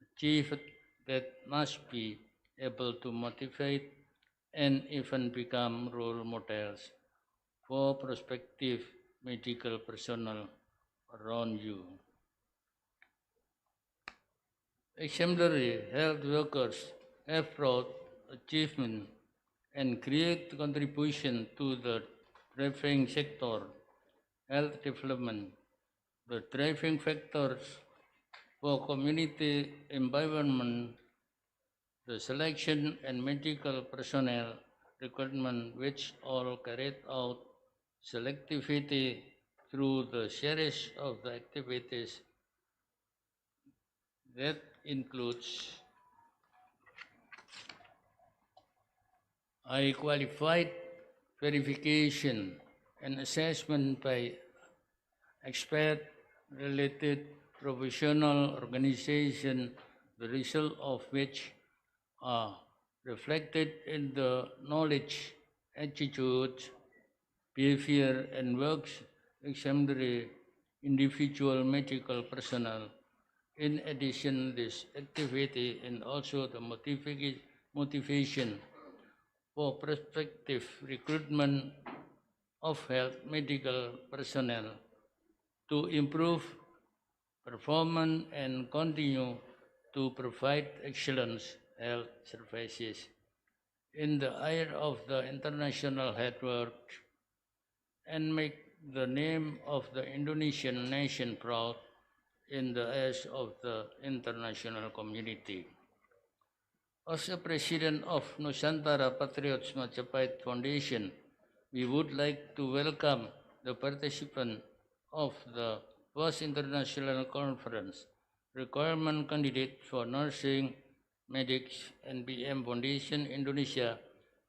achieved that must be able to motivate and even become role models for prospective medical personnel around you. Exemplary health workers have brought achievement and create contribution to the driving sector, health development. The driving factors for community environment, the selection and medical personnel recruitment, which all carried out selectivity through the series of the activities that includes high qualified verification and assessment by expert related professional organization, the result of which are reflected in the knowledge, attitudes, behavior, and works exemplary individual medical personnel. In addition, this activity and also the motivation for prospective recruitment of health medical personnel to improve performance and continue to provide excellent health services in the eye of the international health work and make the name of the Indonesian nation proud in the eyes of the international community. As a president of Nusantara Patriots Majapahit Foundation, we would like to welcome the participant of the first international conference, requirement candidate for nursing, medics, and BM Foundation Indonesia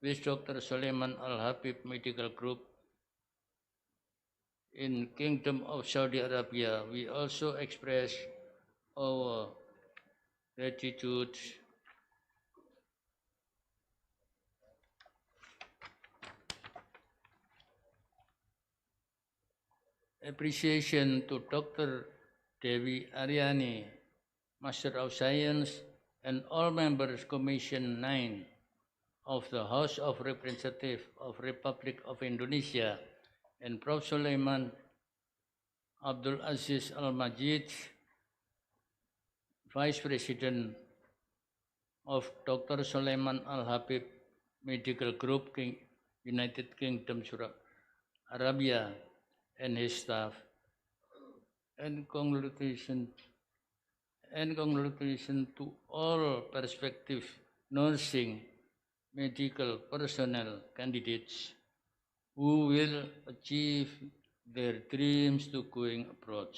with Dr. Sulaiman Al-Habib Medical Group in Kingdom of Saudi Arabia. We also express our gratitude appreciation to Dr. Dewi Aryani, Master of Science, and all members Commission 9 of the House of Representatives of Republic of Indonesia, and Prof. Sulaiman Abdul Aziz Al-Majid, Vice President of Dr. Sulaiman Al-Habib Medical Group, United Kingdom, Arabia, and his staff, and congratulations to all prospective nursing medical personnel candidates who will achieve their dreams to going abroad.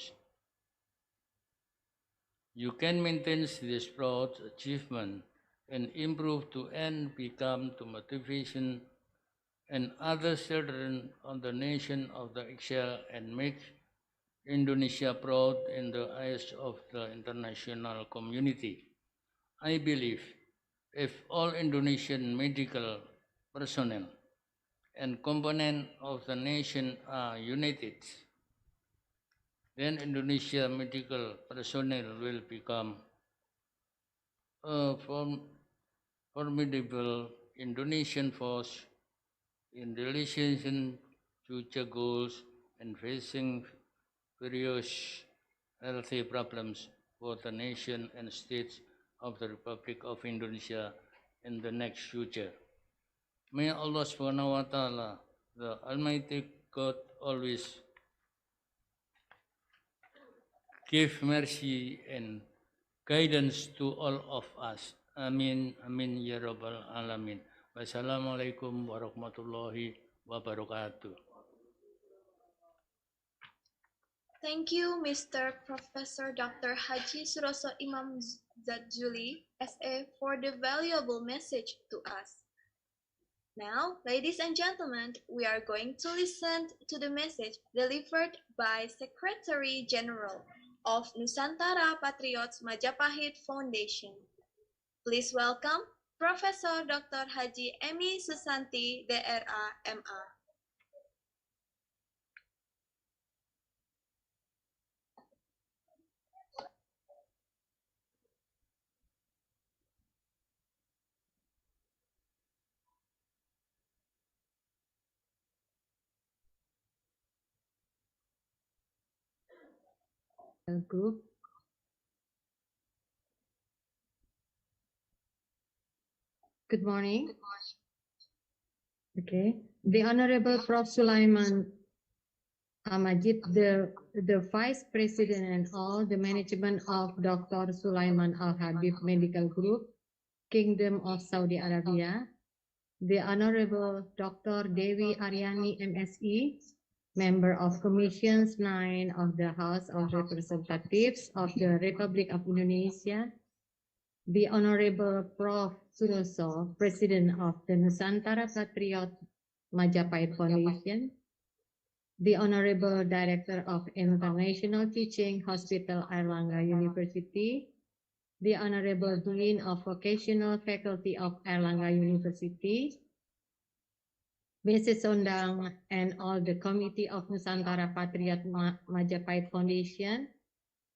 You can maintain this broad achievement and improve to and become to motivation and other children of the nation of the excel and make Indonesia proud in the eyes of the international community. I believe if all Indonesian medical personnel and component of the nation are united, then Indonesia medical personnel will become a formidable Indonesian force in relation to future goals and facing various healthy problems for the nation and states of the Republic of Indonesia in the next future. May Allah subhanahu wa ta'ala, the Almighty God, always give mercy and guidance to all of us. Amin, amin, ya rabbal alamin. Wassalamualaikum warahmatullahi wabarakatuh. Thank you, Mr. Professor Dr. Haji Suroso Imam Zadzuli, SA, for the valuable message to us. Now, ladies and gentlemen, we are going to listen to the message delivered by Secretary General of Nusantara Patriots Majapahit Foundation. Please welcome Professor Dr. Haji Emi Susanti, DRA, MA. Group. Good morning. Okay. The Honorable Prof. Sulaiman Majid, the Vice President and all the management of Dr. Sulaiman Al-Habib Medical Group, Kingdom of Saudi Arabia, the Honorable Dr. Dewi Aryani MSE, Member of Commissions 9 of the House of Representatives of the Republic of Indonesia, the Honorable Prof. Suroso, President of the Nusantara Patriot Majapahit Foundation, the Honorable Director of International Teaching Hospital Airlangga University, the Honorable Dean of Vocational Faculty of Airlangga University, Mrs. Sondang, and all the Committee of Nusantara Patriot Majapahit Foundation,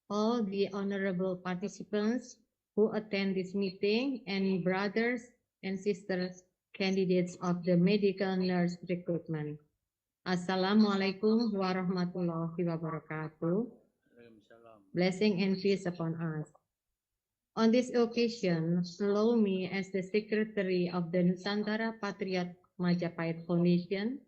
all the honorable participants who attend this meeting, and brothers and sisters, candidates of the medical nurse recruitment. Assalamualaikum warahmatullahi wabarakatuh. Blessing and peace upon us. On this occasion, allow me as the Secretary of the Nusantara Patriot Majapahit Foundation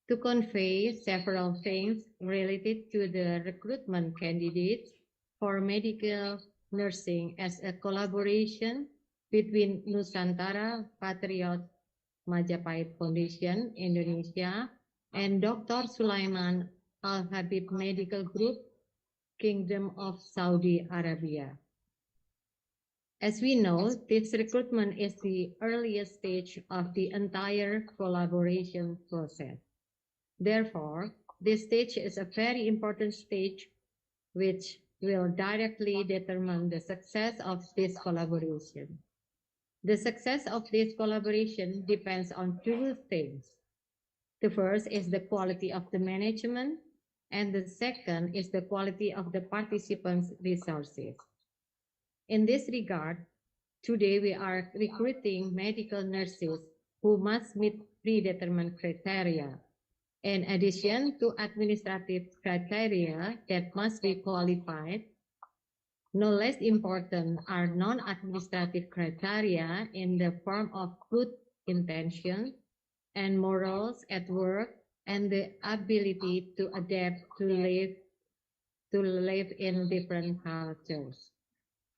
to convey several things related to the recruitment candidates for medical nursing as a collaboration between Nusantara Patriot Majapahit Foundation Indonesia and Dr. Sulaiman Al-Habib Medical Group, Kingdom of Saudi Arabia. As we know, this recruitment is the earliest stage of the entire collaboration process. Therefore, this stage is a very important stage which will directly determine the success of this collaboration. The success of this collaboration depends on two things. The first is the quality of the management, and the second is the quality of the participants' resources. In this regard, today we are recruiting medical nurses who must meet predetermined criteria. In addition to administrative criteria that must be qualified, no less important are non-administrative criteria in the form of good intention and morals at work and the ability to adapt to live in different cultures.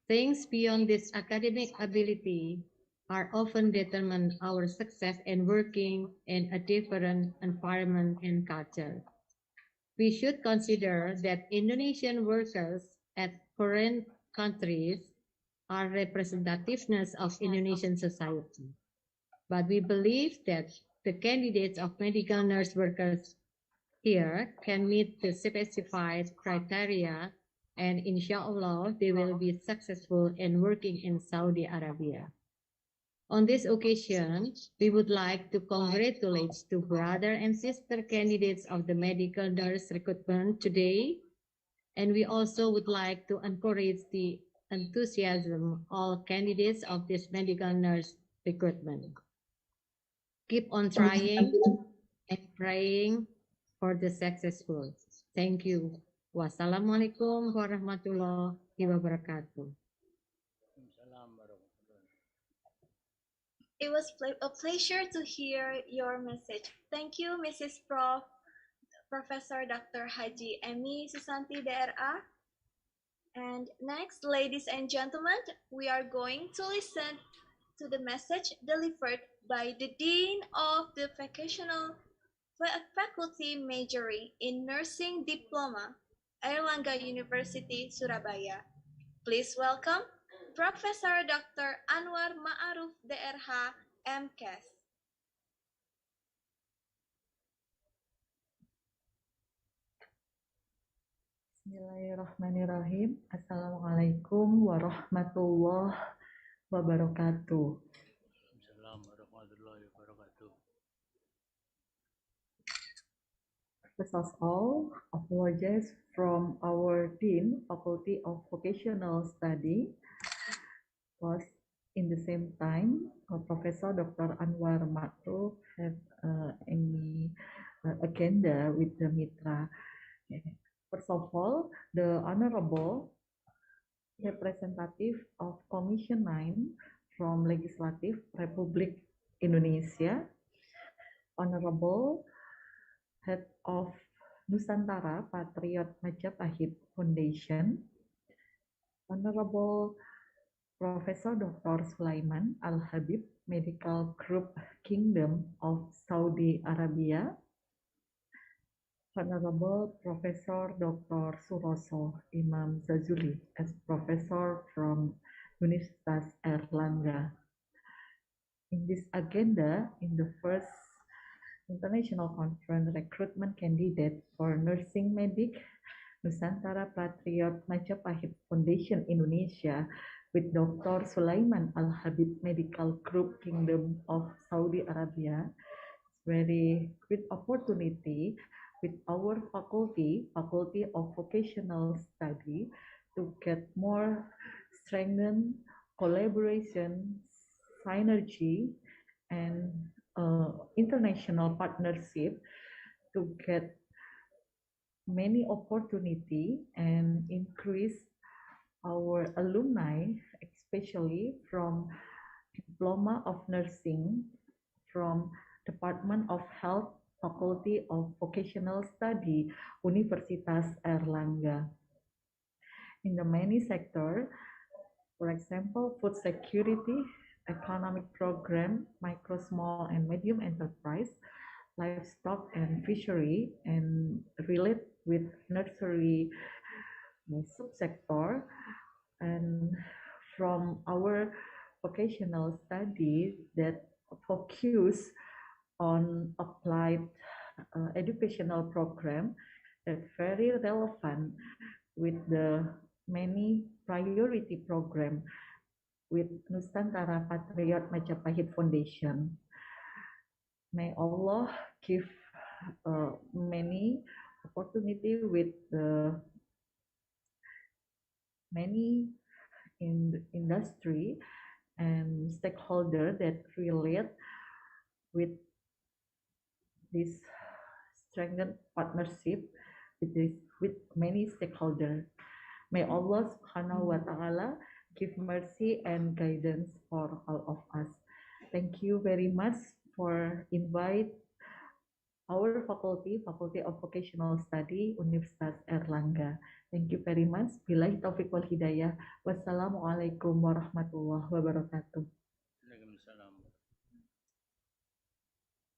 Things beyond this academic ability are often determine our success in working in a different environment and culture. We should consider that Indonesian workers at foreign countries are representativeness of Indonesian society. But we believe that the candidates of medical nurse workers here can meet the specified criteria, and inshallah they will be successful in working in Saudi Arabia. On this occasion, we would like to congratulate two brother and sister candidates of the medical nurse recruitment today, and we also would like to encourage the enthusiasm of all candidates of this medical nurse recruitment. Keep on trying and praying for the successful. Thank you. Wassalamualaikum warahmatullahi wabarakatuh. It was a pleasure to hear your message. Thank you, Mrs. Professor Dr. Haji Emi Susanti, DRA. And next, ladies and gentlemen, we are going to listen to the message delivered by the Dean of the Vocational Faculty majoring in Nursing Diploma, Airlangga University, Surabaya. Please welcome Professor Dr. Anwar Ma'aruf, DRH, MKes. Bismillahirrahmanirrahim. Assalamualaikum warahmatullahi wabarakatuh. Assalamualaikum warahmatullahi wabarakatuh. First of all, apologize from our Dean, Faculty of Vocational Study, was in the same time, Professor Dr. Anwar Ma'aruf have any agenda with the Mitra. First of all, the Honorable Representative of Commission 9 from Legislative Republik Indonesia, Honorable Head of Nusantara Patriot Majapahit Foundation, Honorable Professor Dr. Sulaiman Al-Habib, Medical Group Kingdom of Saudi Arabia, Honorable Professor Dr. Suroso Imam Zazuli as Professor from Universitas Airlangga. In this agenda, in the first International Conference Recruitment Candidate for Nursing Medic, Nusantara Patriot Majapahit Foundation Indonesia with Dr. Sulaiman Al-Habib, Medical Group Kingdom of Saudi Arabia. It's very good opportunity with our faculty of vocational study, to get more strengthened collaboration, synergy, and international partnership to get many opportunity and increase our alumni, especially from Diploma of Nursing, from Department of Health, Faculty of Vocational Study, Universitas Airlangga. In the many sectors, for example, food security, economic program, micro, small, and medium enterprise, livestock and fishery, and relate with nursery subsector, and from our vocational study that focus on applied educational program that very relevant with the many priority program with Nusantara Patriot Majapahit Foundation. May Allah give many opportunity with the many in the industry and stakeholder that relate with this strengthened partnership with many stakeholders. May Allah Subhanahu wa Ta'ala give mercy and guidance for all of us. Thank you very much for invite our faculty of Vocational Study, Universitas Airlangga. Thank you very much. Billahi taufiq wal hidayah. Wassalamualaikum warahmatullahi wabarakatuh.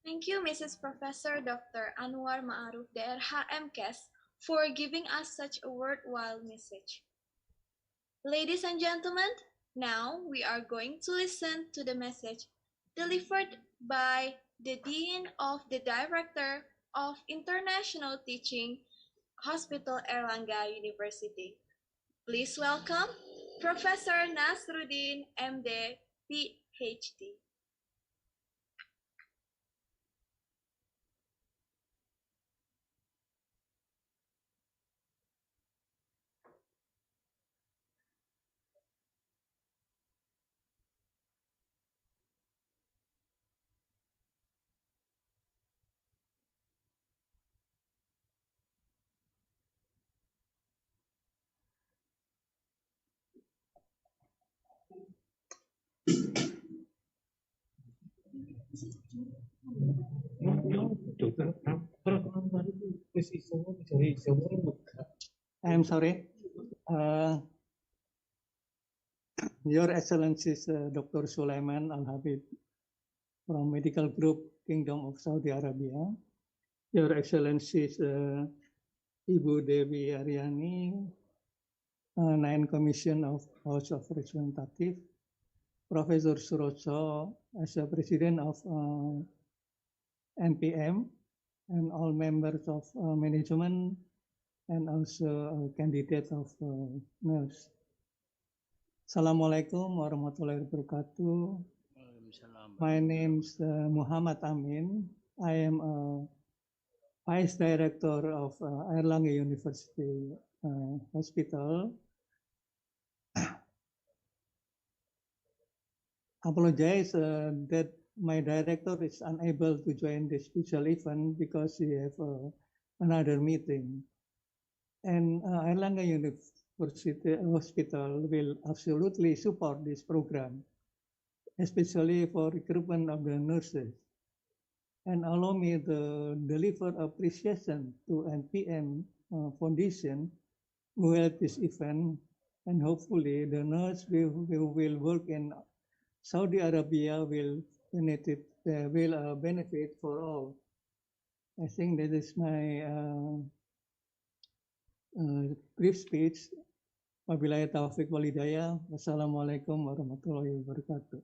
Thank you, Mrs. Professor Dr. Anwar Ma'aruf, DRH MKes, for giving us such a worthwhile message. Ladies and gentlemen, now we are going to listen to the message delivered by the Dean of the Director of International Teaching, Hospital Airlangga University. Please welcome Professor Nasruddin, MD, PhD. I'm sorry. Your Excellencies, Dr. Sulaiman Al-Habib from Medical Group Kingdom of Saudi Arabia, Your Excellencies, Ibu Dewi Aryani, Nine Commission of House of Representatives, Professor Suroso as the President of NPM, and all members of management, and also candidates of nurse. Assalamualaikum warahmatullahi wabarakatuh. My name is Muhammad Amin. I am a Vice Director of Erlangen University Hospital. Apologize that my director is unable to join this special event because he have another meeting. And Erlangen University Hospital will absolutely support this program, especially for recruitment of the nurses. And allow me to deliver appreciation to NPM Foundation who held this event, and hopefully the nurse will work in Saudi Arabia will benefit for all. I think that is my brief speech. Wabillahi taufiq wal hidayah. Wassalamualaikum warahmatullahi wabarakatuh.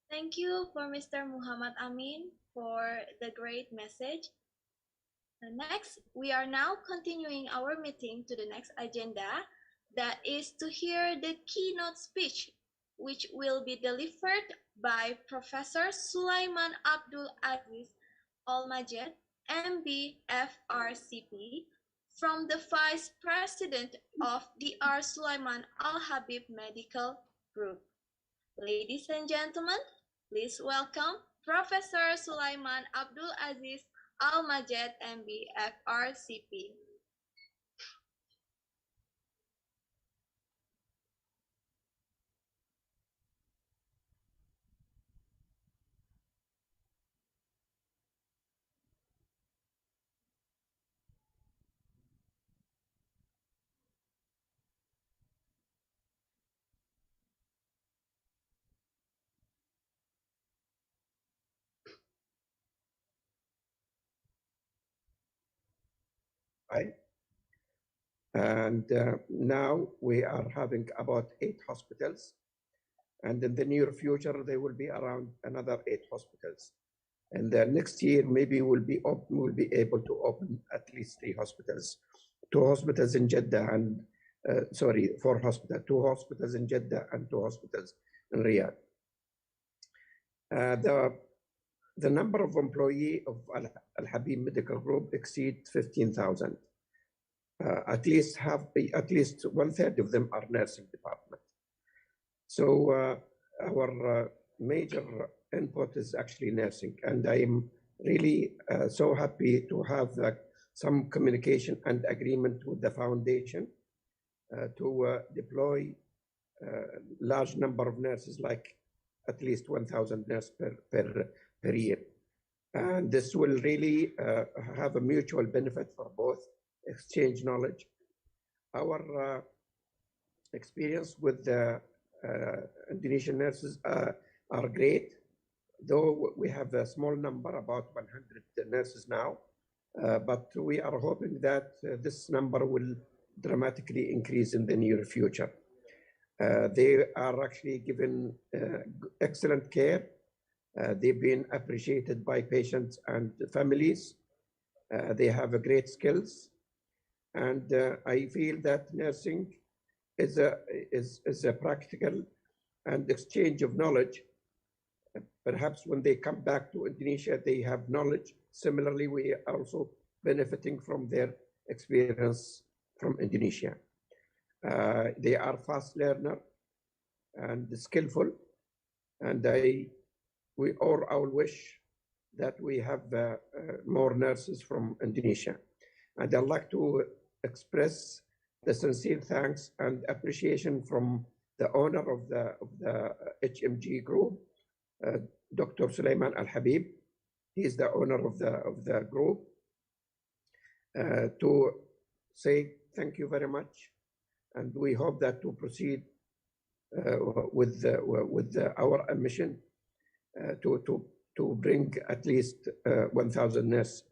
Thank you for Mr. Muhammad Amin for the great message. Next, we are now continuing our meeting to the next agenda, that is to hear the keynote speech, which will be delivered by Professor Sulaiman Abdul Aziz Al-Majed, MB, FRCP, from the Vice President of Dr. Sulaiman Al-Habib Medical Group. Ladies and gentlemen, please welcome Professor Sulaiman Abdul Aziz Al-Majed, MB, FRCP. And now we are having about 8 hospitals, and in the near future there will be around another 8 hospitals. And next year maybe we'll be able to open at least 3 hospitals, 2 hospitals in Jeddah and 4 hospitals, 2 hospitals in Jeddah and 2 hospitals in Riyadh. The number of employees of Al-Habib Medical Group exceed 15,000. At least 1/3 of them are nursing department. So our major input is actually nursing, and I am really so happy to have some communication and agreement with the foundation to deploy large number of nurses, like at least 1,000 nurses per year. And this will really have a mutual benefit for both, exchange knowledge. Our experience with the Indonesian nurses are great, though we have a small number, about 100 nurses now, but we are hoping that this number will dramatically increase in the near future. They are actually given excellent care. They've been appreciated by patients and families. They have great skills. And I feel that nursing is a practical and exchange of knowledge. Perhaps when they come back to Indonesia, they have knowledge. Similarly, we are also benefiting from their experience from Indonesia. They are fast learner and skillful, and we all wish that we have more nurses from Indonesia. And I'd like to express the sincere thanks and appreciation from the owner of the HMG group, Dr. Sulaiman Al-Habib. He is the owner of the group, to say thank you very much and we hope that to proceed with our mission to bring at least 1,000 nurses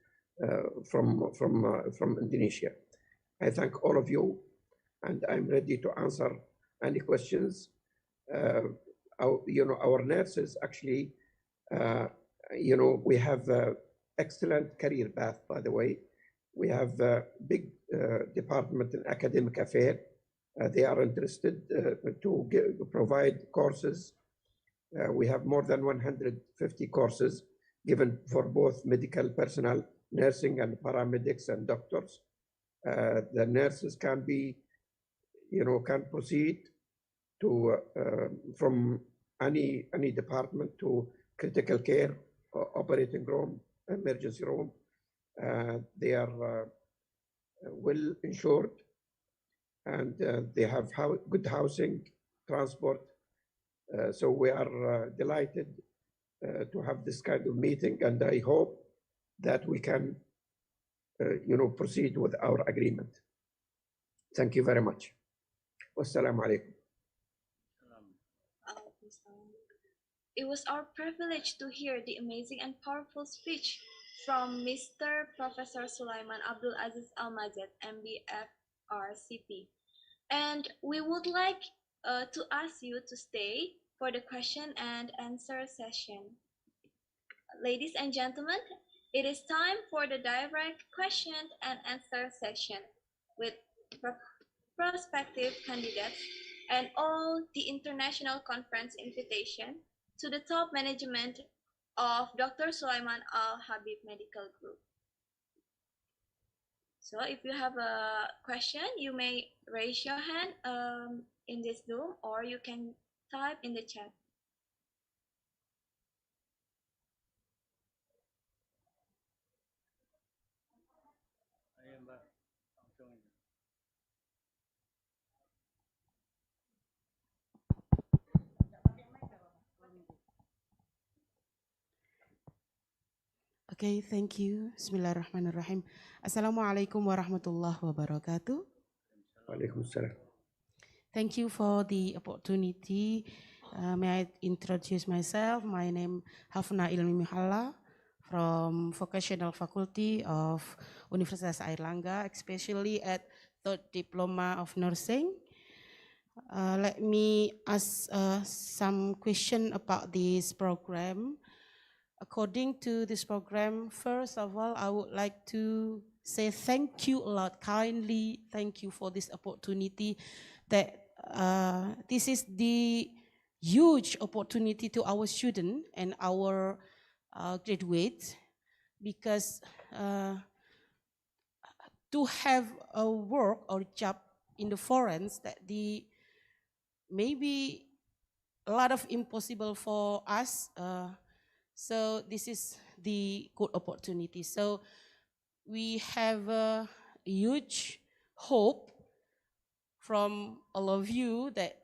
from Indonesia. I thank all of you, and I'm ready to answer any questions. Our nurses actually, we have excellent career path, by the way. We have a big department in academic affairs. They are interested to provide courses. We have more than 150 courses given for both medical personnel, nursing and paramedics and doctors. The nurses can proceed to from any department to critical care, operating room, emergency room. They are well insured, and they have good housing, transport. So we are delighted to have this kind of meeting, and I hope that we can, proceed with our agreement. Thank you very much. Wassalamu alaikum. It was our privilege to hear the amazing and powerful speech from Mr. Professor Sulaiman Abdul Aziz Almazed, MBFRCP. And we would like to ask you to stay for the question and answer session. Ladies and gentlemen, it is time for the direct question and answer session with prospective candidates and all the international conference invitation to the top management of Dr. Sulaiman Al Habib Medical Group. So if you have a question, you may raise your hand in this Zoom, or you can type in the chat. Okay, thank you. Bismillahirrahmanirrahim. Assalamualaikum warahmatullahi wabarakatuh. Waalaikumsalam. Thank you for the opportunity. May I introduce myself? My name Hafna Ilmi Mihalla from Vocational Faculty of Universitas Airlangga, especially at third diploma of nursing. Let me ask some question about this program. According to this program, first of all, I would like to say thank you a lot, kindly thank you for this opportunity, that this is the huge opportunity to our student and our graduates, because to have a work or job in the foreign, that the maybe a lot of impossible for us. So this is the good opportunity. So we have a huge hope from all of you that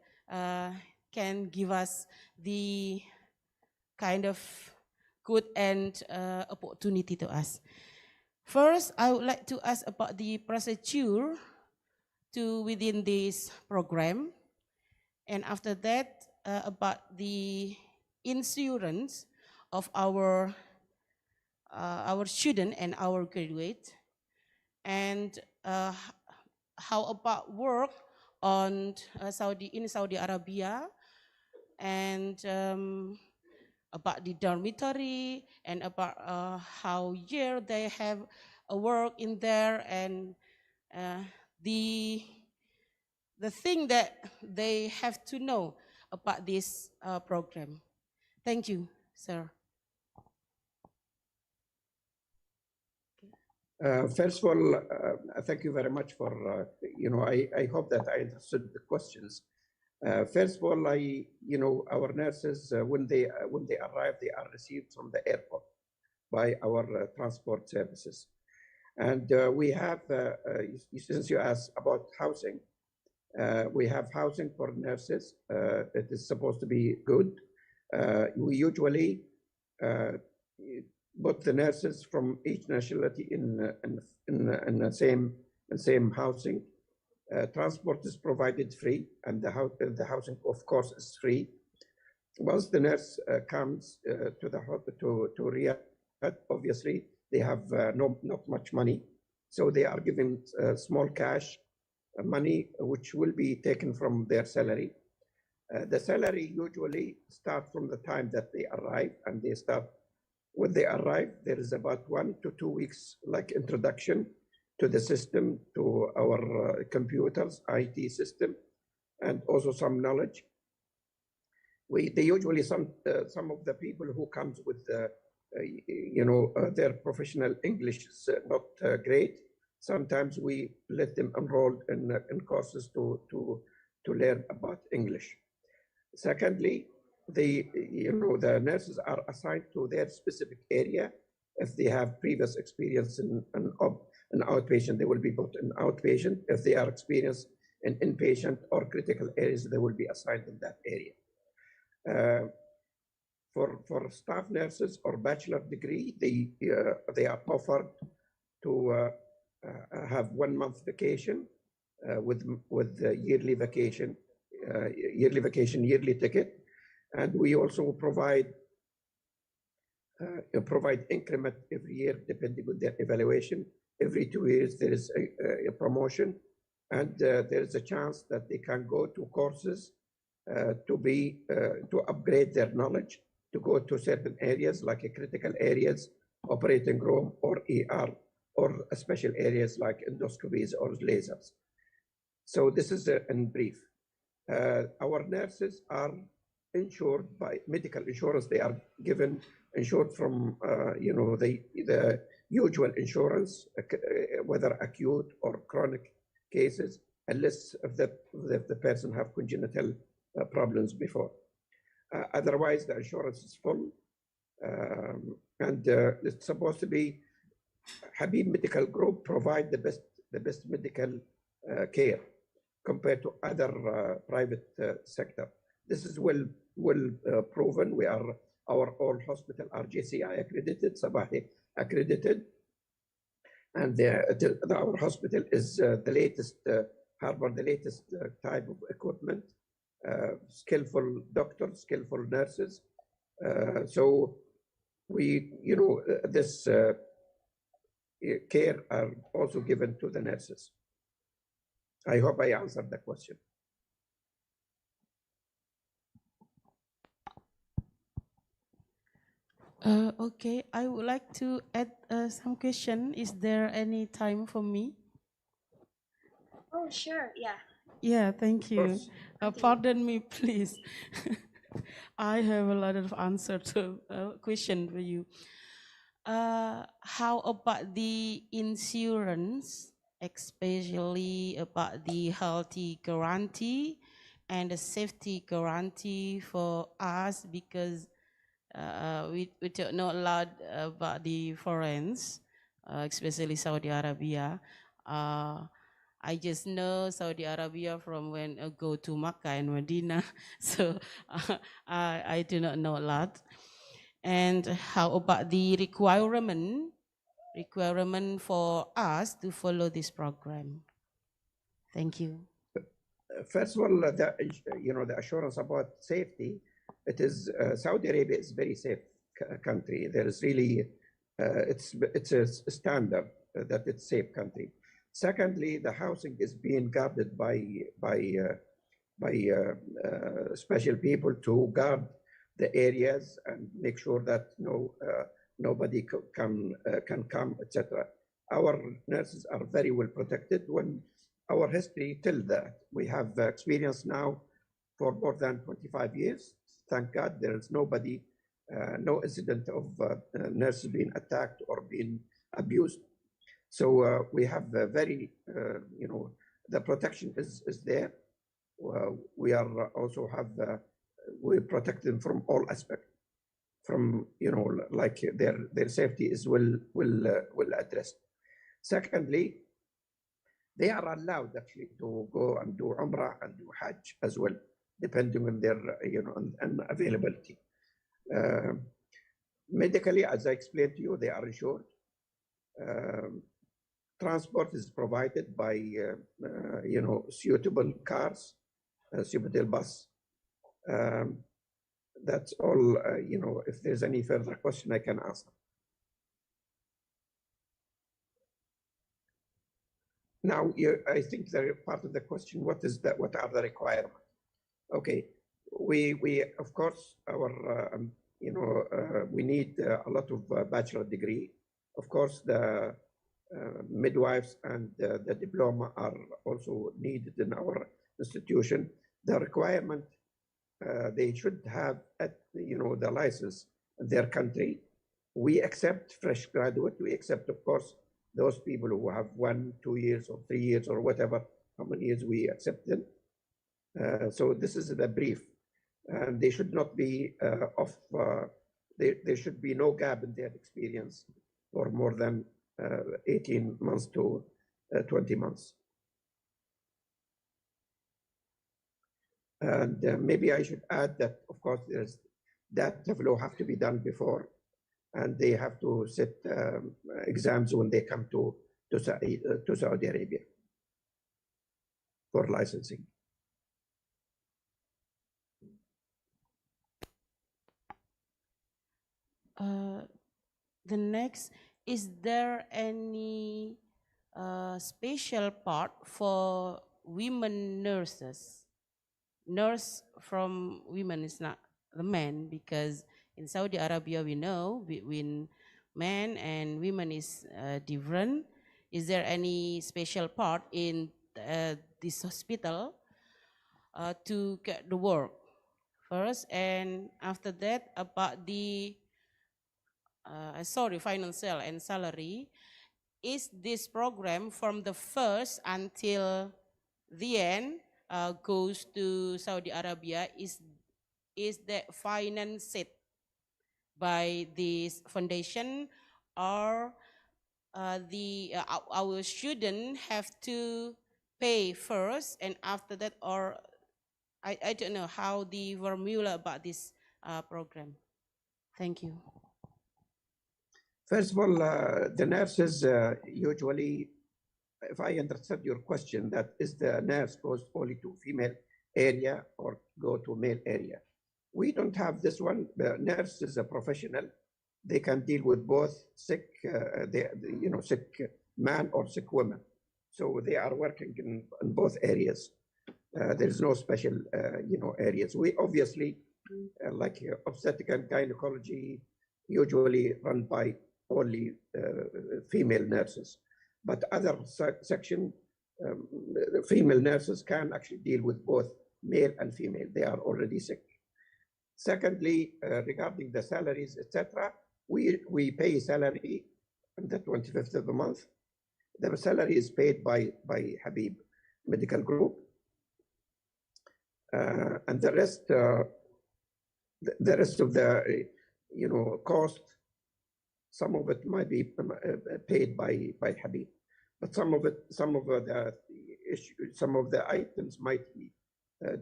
can give us the kind of good and opportunity to us. First, I would like to ask about the procedure to within this program, and after that about the insurance of our student and our graduate, and how about work on in Saudi Arabia, and about the dormitory, and about how year they have a work in there, and the thing that they have to know about this program. Thank you, sir. First of all, thank you very much for, I hope that I understood the questions. First of all, our nurses, when they arrive, they are received from the airport by our transport services. And we have, since you asked about housing, we have housing for nurses. It is supposed to be good. We usually put the nurses from each nationality in the same housing, Transport is provided free, and the housing, of course, is free. Once the nurse comes to Riyadh, obviously they have not much money, so they are given small cash money, which will be taken from their salary. The salary usually starts from the time that they arrive, and they start when they arrive. There is about 1 to 2 weeks like introduction to the system, to our computers, IT system, and also some knowledge. They usually some of the people who comes with their professional English is not great. Sometimes we let them enroll in courses to learn about English. Secondly, the nurses are assigned to their specific area. If they have previous experience in outpatient, they will be put in outpatient. If they are experienced in inpatient or critical areas, they will be assigned in that area. For staff nurses or bachelor degree, they are offered to have 1 month vacation with yearly vacation, yearly ticket, and we also provide increment every year depending on their evaluation. Every 2 years there is a promotion, and there is a chance that they can go to courses to upgrade their knowledge, to go to certain areas like critical areas, operating room, or ER, or special areas like endoscopies or lasers. So this is in brief. Our nurses are insured by medical insurance. They are insured from the usual insurance, whether acute or chronic cases, unless if the person have congenital problems before. Otherwise, the insurance is full, and it's supposed to be Habib Medical Group provide the best medical care compared to other private sector. This is well proven. Our all hospital are JCI accredited, Sabahi accredited, and our hospital is the latest, harbor the latest type of equipment, skillful doctors, skillful nurses. So this care are also given to the nurses. I hope I answered the question. Okay, I would like to add some question. Is there any time for me? Oh, sure, yeah. Yeah, thank you. Pardon me, please. I have a lot of answer to question for you. How about the insurance, especially about the healthy guarantee and the safety guarantee for us, because we don't know a lot about the foreigners, especially Saudi Arabia. I just know Saudi Arabia from when I go to Makkah and Medina, so I do not know a lot. And how about the requirement for us to follow this program? Thank you. First of all, the assurance about safety. It is Saudi Arabia is very safe country. There is really it's a standard that it's safe country. Secondly, the housing is being guarded by special people to guard the areas and make sure that nobody can come, etc. Our nurses are very well protected. When our history tells that, we have experience now for more than 25 years. Thank God there is nobody, no incident of nurses being attacked or being abused. So we have very, the protection is there. We are also we protect them from all aspects. From like their safety is well addressed. Secondly, they are allowed actually to go and do Umrah and do Hajj as well, depending on their and availability. Medically, as I explained to you, they are insured. Transport is provided by, suitable cars, suitable bus. That's all, if there's any further question, I can answer. Now, I think the part of the question, what are the requirements? Okay, we of course, our, we need a lot of bachelor degree. Of course, the midwives and the diploma are also needed in our institution. The requirement, they should have the license in their country. We accept fresh graduate. We accept, of course, those people who have 1, 2 years or 3 years or whatever, how many years we accept them. So this is the brief. And they should not be there should be no gap in their experience for more than 18 months to 20 months. And maybe I should add that, of course, there's that level have to be done before, and they have to sit exams when they come to Saudi Arabia for licensing. The next, is there any special part for women nurses? Nurse from women is not the men, because in Saudi Arabia we know between men and women is different. Is there any special part in this hospital to get the work first, and after that about the financial and salary? Is this program from the first until the end goes to Saudi Arabia? Is that financed by this foundation, or our student have to pay first and after that, or I don't know how the formula about this program. Thank you. First of all, the nurses usually, if I understood your question, that is the nurse goes only to female area or go to male area. We don't have this one. The nurse is a professional. They can deal with both sick, sick man or sick woman. So they are working in both areas. There is no special, areas. We obviously, like obstetric and gynecology, usually run by only female nurses. But other section, female nurses can actually deal with both male and female. They are already sick. Secondly, regarding the salaries, etc., we pay salary on the 25th of the month. The salary is paid by Habib Medical Group. And the rest of the, cost, some of it might be paid by Habib, but some of the items might be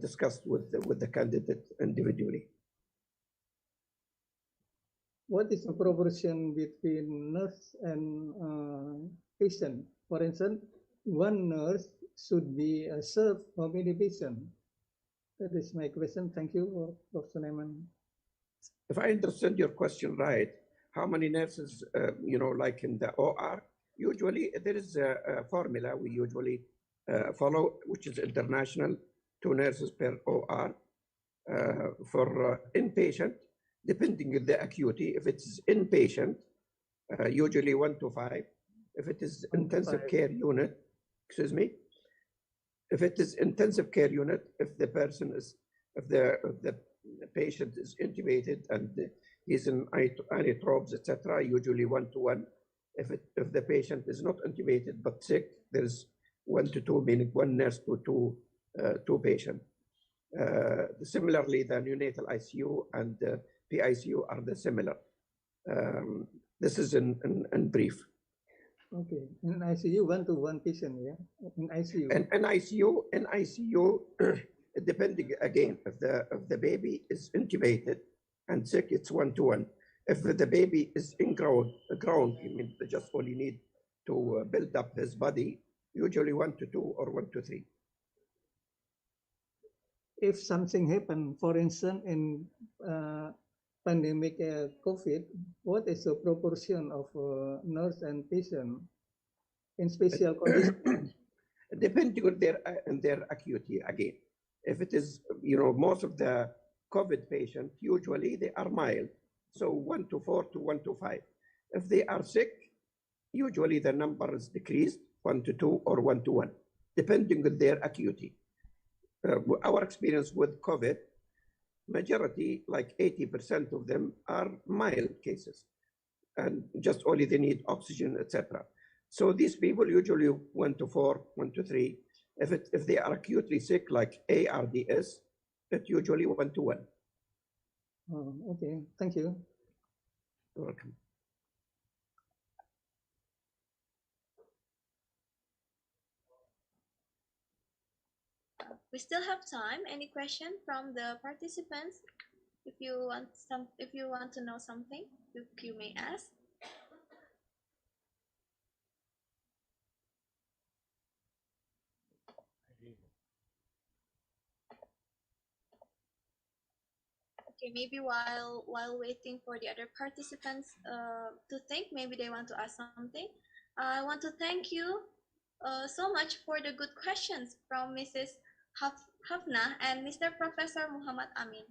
discussed with the candidate individually. What is the proportion between nurse and patient? For instance, one nurse should be served how many patients? That is my question. Thank you, Dr. Sulaiman. If I understand your question right, how many nurses, like in the OR, usually there is a formula we usually follow, which is international, 2 nurses per OR. For inpatient, depending on the acuity, if it's inpatient, usually 1 to 5. If it is intensive care unit, if it is intensive care unit, if the patient is intubated and he's in anitrobes, etc., usually 1 to 1. If the patient is not intubated but sick, there's 1 to 2, meaning 1 nurse to 2 patients. Similarly, the neonatal ICU and PICU are the similar. This is in brief. Okay, in ICU 1 to 1 patient, yeah. In ICU. And in ICU, depending again, if the baby is intubated and sick, it's 1 to 1. If the baby is in ground, you mean they just only need to build up his body, usually 1 to 2 or 1 to 3. If something happen, for instance, in pandemic COVID, what is the proportion of nurse and patient in special conditions? Depending on their acuity again. If it is, most of the COVID patients, usually they are mild, so 1 to 4 to 1 to 5. If they are sick, usually the number is decreased, 1 to 2 or 1 to 1, depending on their acuity. Our experience with COVID, majority, like 80% of them are mild cases, and just only they need oxygen, etc. So these people usually 1 to 4, 1 to 3. If they are acutely sick, like ARDS, it's usually 1 to 1. Oh, okay, thank you. You're welcome. We still have time. Any question from the participants? If you want to know something, you may ask. Okay, maybe while waiting for the other participants to think, maybe they want to ask something. I want to thank you so much for the good questions from Mrs. Hafna and Mr. Professor Muhammad Amin.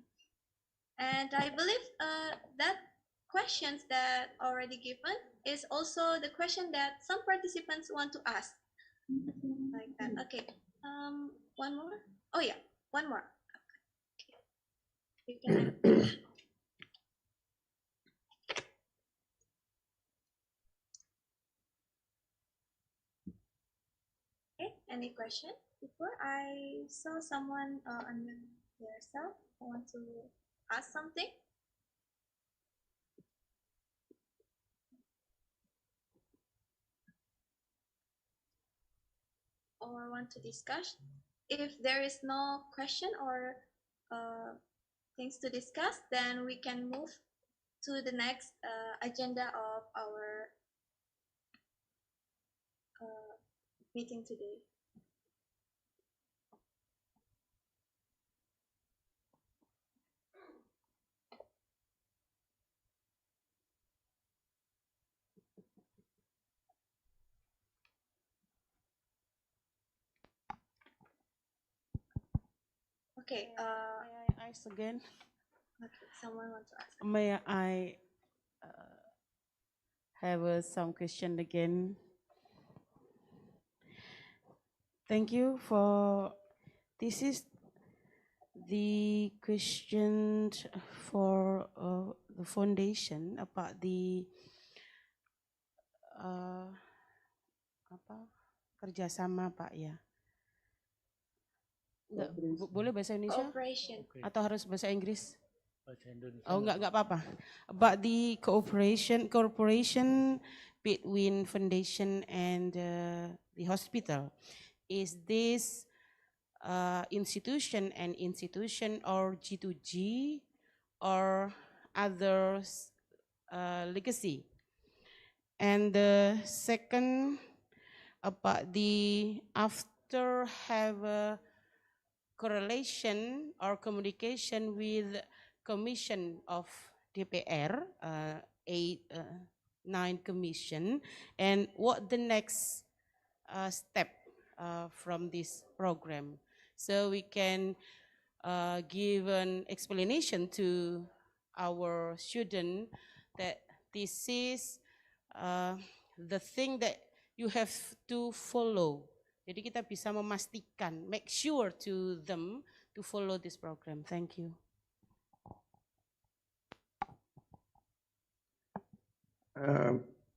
And I believe that questions that already given is also the question that some participants want to ask. Like that. Okay. One more. Oh yeah, one more. Okay. You can. Okay. Any question? Before I saw someone on yourself. I want to ask something. Or want to discuss. If there is no question or things to discuss, then we can move to the next agenda of our meeting today. Okay. May I ask again? Okay, someone wants to ask. May I have some question again? Thank you for this is the question for the foundation about the kerjasama Pak ya. Enggak, boleh bahasa Indonesia? Cooperation. Atau harus bahasa Inggris? Bahasa Indonesia. Oh, enggak apa-apa. About the cooperation between foundation and the hospital. Is this institution and institution or G2G or others legacy? And the second about the after have a correlation or communication with commission of DPR, 9 commission, and what the next step from this program. So we can give an explanation to our student that this is the thing that you have to follow. Jadi kita bisa memastikan, make sure to them to follow this program. Thank you.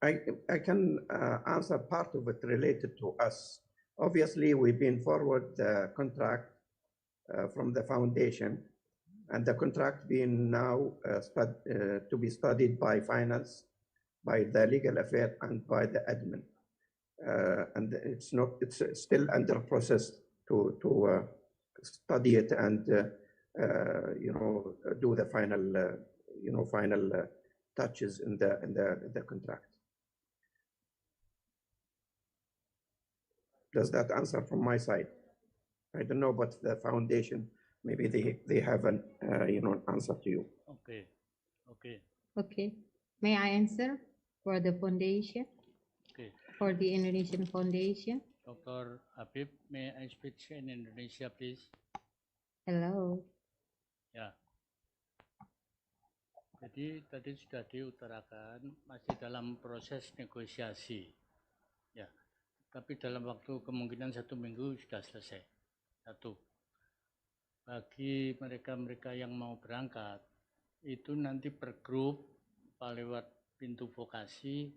I can answer part of it related to us. Obviously, we've been forward the contract from the foundation, and the contract being now to be studied by finance, by the legal affairs, and by the admin. And it's still under process to study it and do the final touches in the contract. Does that answer from my side? I don't know, but the foundation, maybe they have an answer to you. Okay. Okay. Okay. May I answer for the foundation? Okay. For the Indonesian Foundation? Dr. Habib, may I speak in Indonesia, please? Hello. Ya. Jadi tadi sudah diutarakan masih dalam proses negosiasi. Ya. Tapi dalam waktu kemungkinan 1 minggu sudah selesai. 1. Bagi mereka-mereka yang mau berangkat, itu nanti per grup, lewat pintu vokasi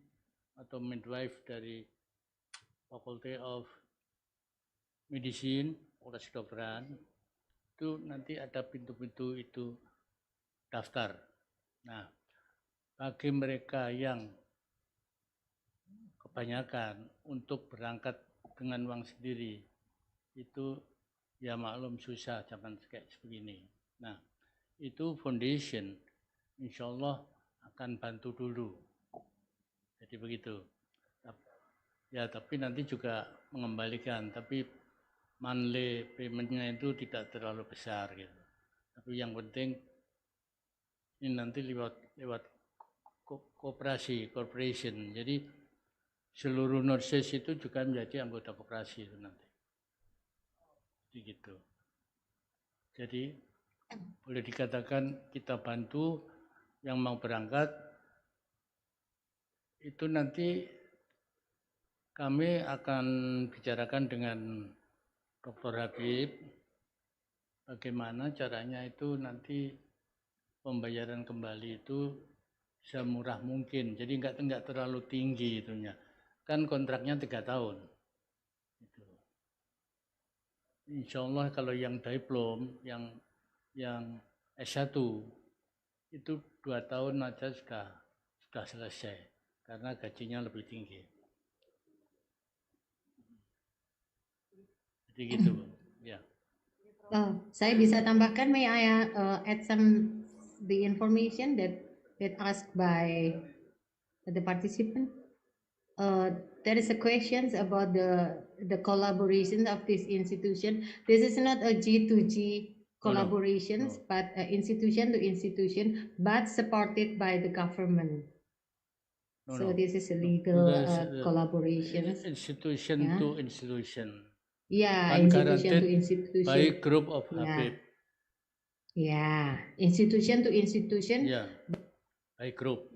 atau midwife dari Faculty of Medicine, Fakultas Kedokteran, itu nanti ada pintu-pintu itu daftar. Nah, bagi mereka yang kebanyakan untuk berangkat dengan uang sendiri, itu ya maklum susah zaman kayak begini. Nah, itu foundation, insya Allah akan bantu dulu. Jadi begitu. Ya, tapi nanti juga mengembalikan, tapi monthly payment-nya itu tidak terlalu besar gitu. Tapi yang penting ini nanti lewat corporation. Jadi seluruh nurses itu juga menjadi anggota koperasi itu nanti. Begitu. Jadi boleh dikatakan kita bantu yang mau berangkat itu nanti kami akan bicarakan dengan Dr. Habib bagaimana caranya itu nanti pembayaran kembali itu semurah mungkin. Jadi enggak terlalu tinggi itunya. Kan kontraknya 3 tahun. Gitu. Insya Allah kalau yang diplom, yang S1 itu 2 tahun aja sudah selesai karena gajinya lebih tinggi. Jadi gitu, ya. Saya bisa tambahkan, may I add some the information that asked by the participant? There is a questions about the collaboration of this institution. This is not a G2G collaborations, but institution to institution, but supported by the government. So this is a legal collaboration. Institution to institution. Yeah, institution to institution. By group of Habib. Yeah, institution to institution. Yeah, by group.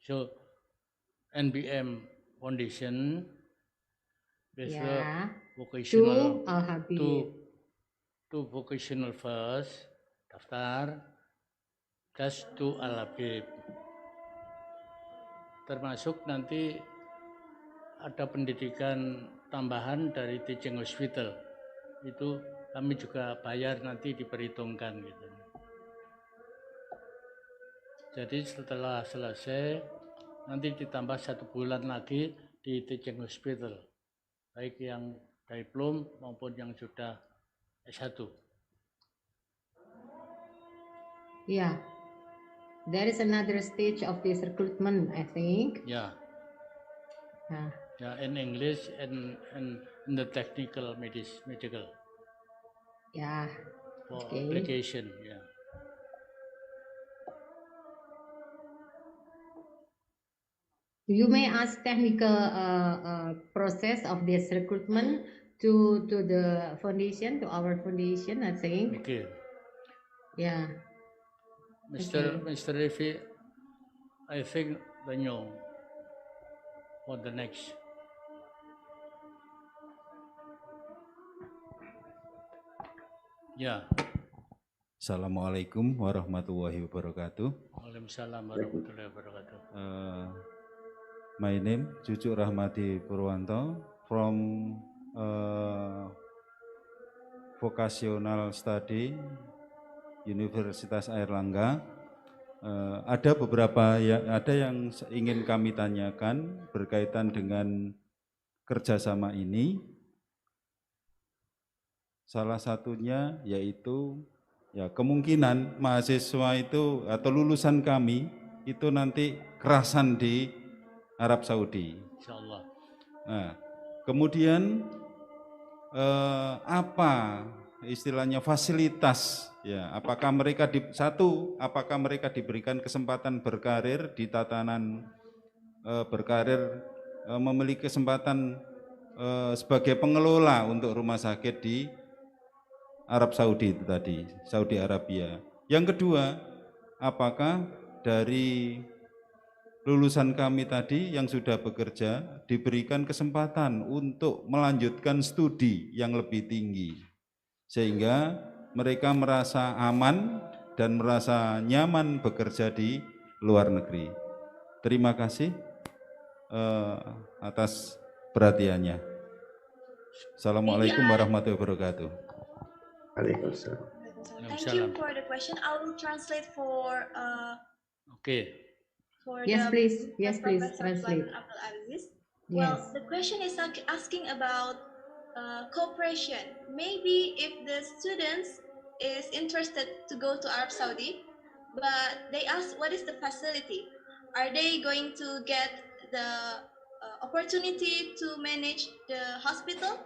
So NBM Foundation, vocational to vocational first, daftar, just to Al Habib. Termasuk nanti ada pendidikan tambahan dari teaching hospital, itu kami juga bayar, nanti diperhitungkan gitu. Jadi setelah selesai nanti ditambah 1 bulan lagi di teaching hospital, baik yang diplom maupun yang sudah S1. Yeah, there is another stage of this recruitment, I think. Yeah. Yeah, in English and in the technical medical. Yeah. For application, yeah. You may ask technical process of this recruitment to the foundation, to our foundation, I think. Okay. Yeah. Mr. Refi, I think they know what the next. Ya. Assalamualaikum warahmatullahi wabarakatuh. Waalaikumsalam warahmatullahi wabarakatuh. My name Cucu Rahmadi Purwanto from Vocational Study Universitas Airlangga. Ada beberapa ada yang ingin kami tanyakan berkaitan dengan kerjasama ini. Salah satunya yaitu ya kemungkinan mahasiswa itu atau lulusan kami itu nanti kerasan di Arab Saudi. Insyaallah. Nah, Kemudian apa istilahnya fasilitas, ya, apakah mereka apakah mereka diberikan kesempatan berkarir di tatanan berkarir, memiliki kesempatan sebagai pengelola untuk rumah sakit di Arab Saudi itu tadi, Saudi Arabia. Yang kedua, apakah dari lulusan kami tadi yang sudah bekerja diberikan kesempatan untuk melanjutkan studi yang lebih tinggi, sehingga mereka merasa aman dan merasa nyaman bekerja di luar negeri. Terima kasih atas perhatiannya. Assalamualaikum warahmatullahi wabarakatuh. Waalaikumsalam. Thank you for the question. I will translate for Okay. for Yes, the please. Yes, please. Professor Translate. Sulaiman Abdul Aziz. Yes. Well, the question is asking about cooperation. Maybe if the students is interested to go to Arab Saudi, but they ask what is the facility? Are they going to get the opportunity to manage the hospital,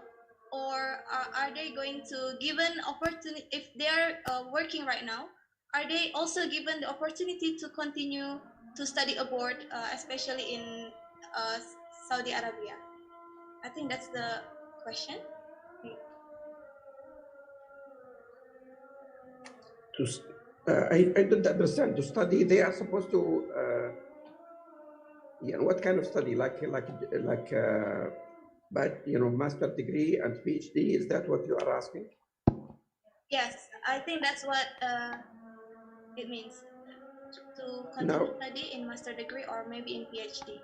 or are they going to given opportunity if they are working right now? Are they also given the opportunity to continue to study abroad, especially in Saudi Arabia? I think that's the question. I don't understand. To study, they are supposed to. What kind of study? Like, but master degree and PhD. Is that what you are asking? Yes, I think that's what it means to continue study in master degree or maybe in PhD.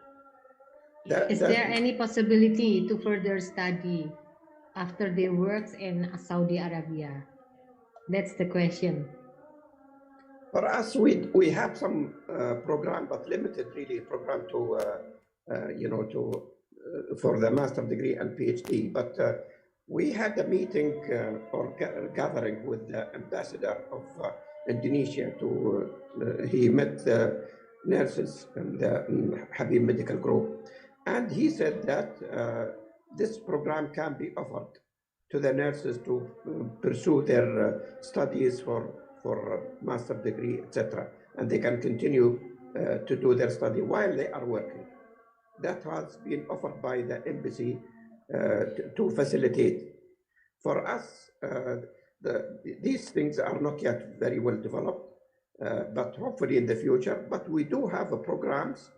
Is there any possibility to further study after their works in Saudi Arabia? That's the question. For us, we have some program, but limited really program to for the master degree and PhD. But we had a meeting or gathering with the ambassador of Indonesia. He met the nurses and the Habib Medical Group, and he said that this program can be offered to the nurses to pursue their studies for master degree, etc. And they can continue to do their study while they are working. That has been offered by the embassy to facilitate. For us, these things are not yet very well developed, but hopefully in the future. But we do have programs,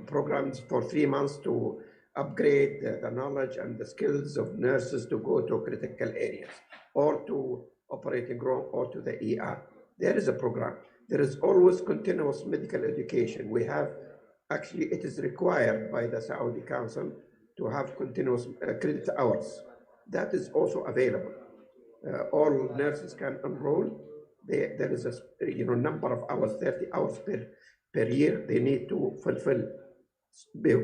programs for 3 months to upgrade the knowledge and the skills of nurses to go to critical areas or to operating room or to the ER. There is a program. There is always continuous medical education. We have, actually, it is required by the Saudi Council to have continuous credit hours. That is also available. All nurses can enroll. There is a number of hours, 30 hours per year they need to fulfill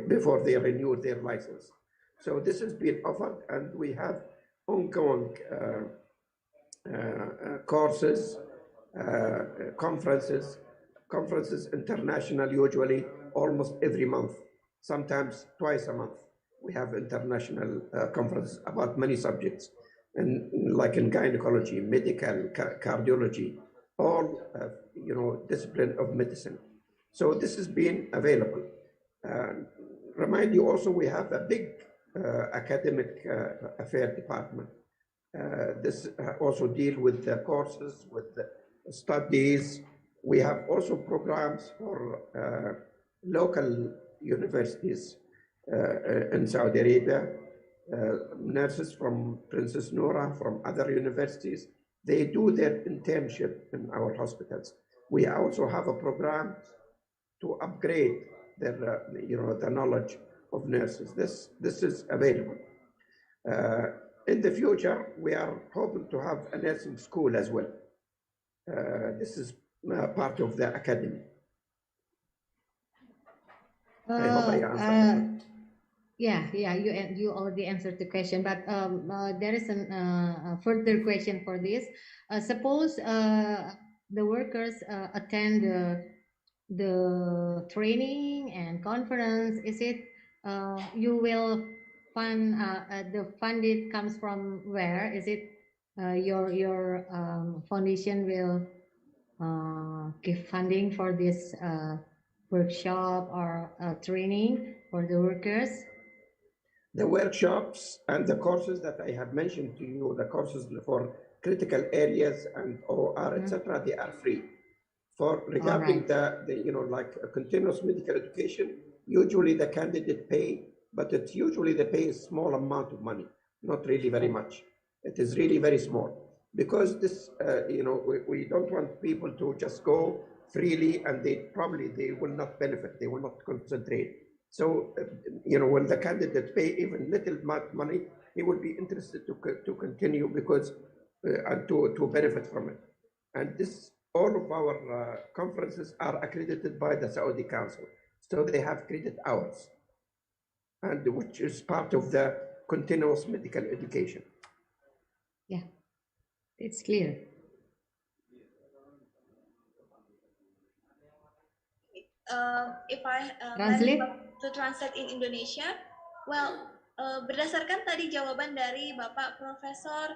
before they renew their license. So this has been offered, and we have ongoing courses, conferences international, usually almost every month, sometimes twice a month. We have international conferences about many subjects, and like in gynecology, medical, cardiology, all discipline of medicine. So this has been available. Remind you also, we have a big academic affair department. This also deal with the courses, with the studies. We have also programs for local universities in Saudi Arabia. Nurses from Princess Noura, from other universities, they do their internship in our hospitals. We also have a program to upgrade their, the knowledge of nurses. This is available. In the future, we are hoping to have a nursing school as well. This is part of the academy. I hope I answered. Yeah, you already answered the question, but there is a further question for this. Suppose the workers attend the training and conference. Is it you will fund the funded comes from where? Is it your foundation will give funding for this workshop or training for the workers? The workshops and the courses that I have mentioned to you, the courses for critical areas and OR, etc., they are free. For regarding the like continuous medical education, usually the candidate pay, but it's usually they pay a small amount of money, not really very much. It is really very small because this, we don't want people to just go freely and they will not benefit, they will not concentrate. So, when the candidate pay even little money, he will be interested to continue because and to benefit from it. And this, all of our conferences are accredited by the Saudi Council, so they have credit hours, and which is part of the continuous medical education. Yeah, it's clear. If I Translate? to translate in Indonesia, well, berdasarkan tadi jawaban dari Bapak Profesor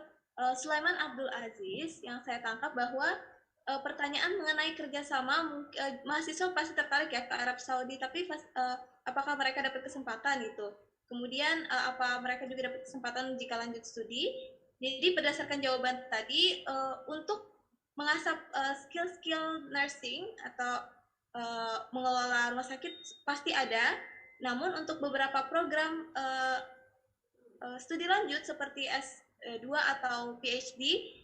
Sulaiman Abdul Aziz, yang saya tangkap bahwa pertanyaan mengenai kerjasama, mahasiswa pasti tertarik ya ke Arab Saudi, tapi apakah mereka dapat kesempatan gitu? Kemudian apa mereka juga dapat kesempatan jika lanjut studi? Jadi berdasarkan jawaban tadi, untuk mengasah skill-skill nursing atau mengelola rumah sakit pasti ada, namun untuk beberapa program studi lanjut seperti S2 atau PhD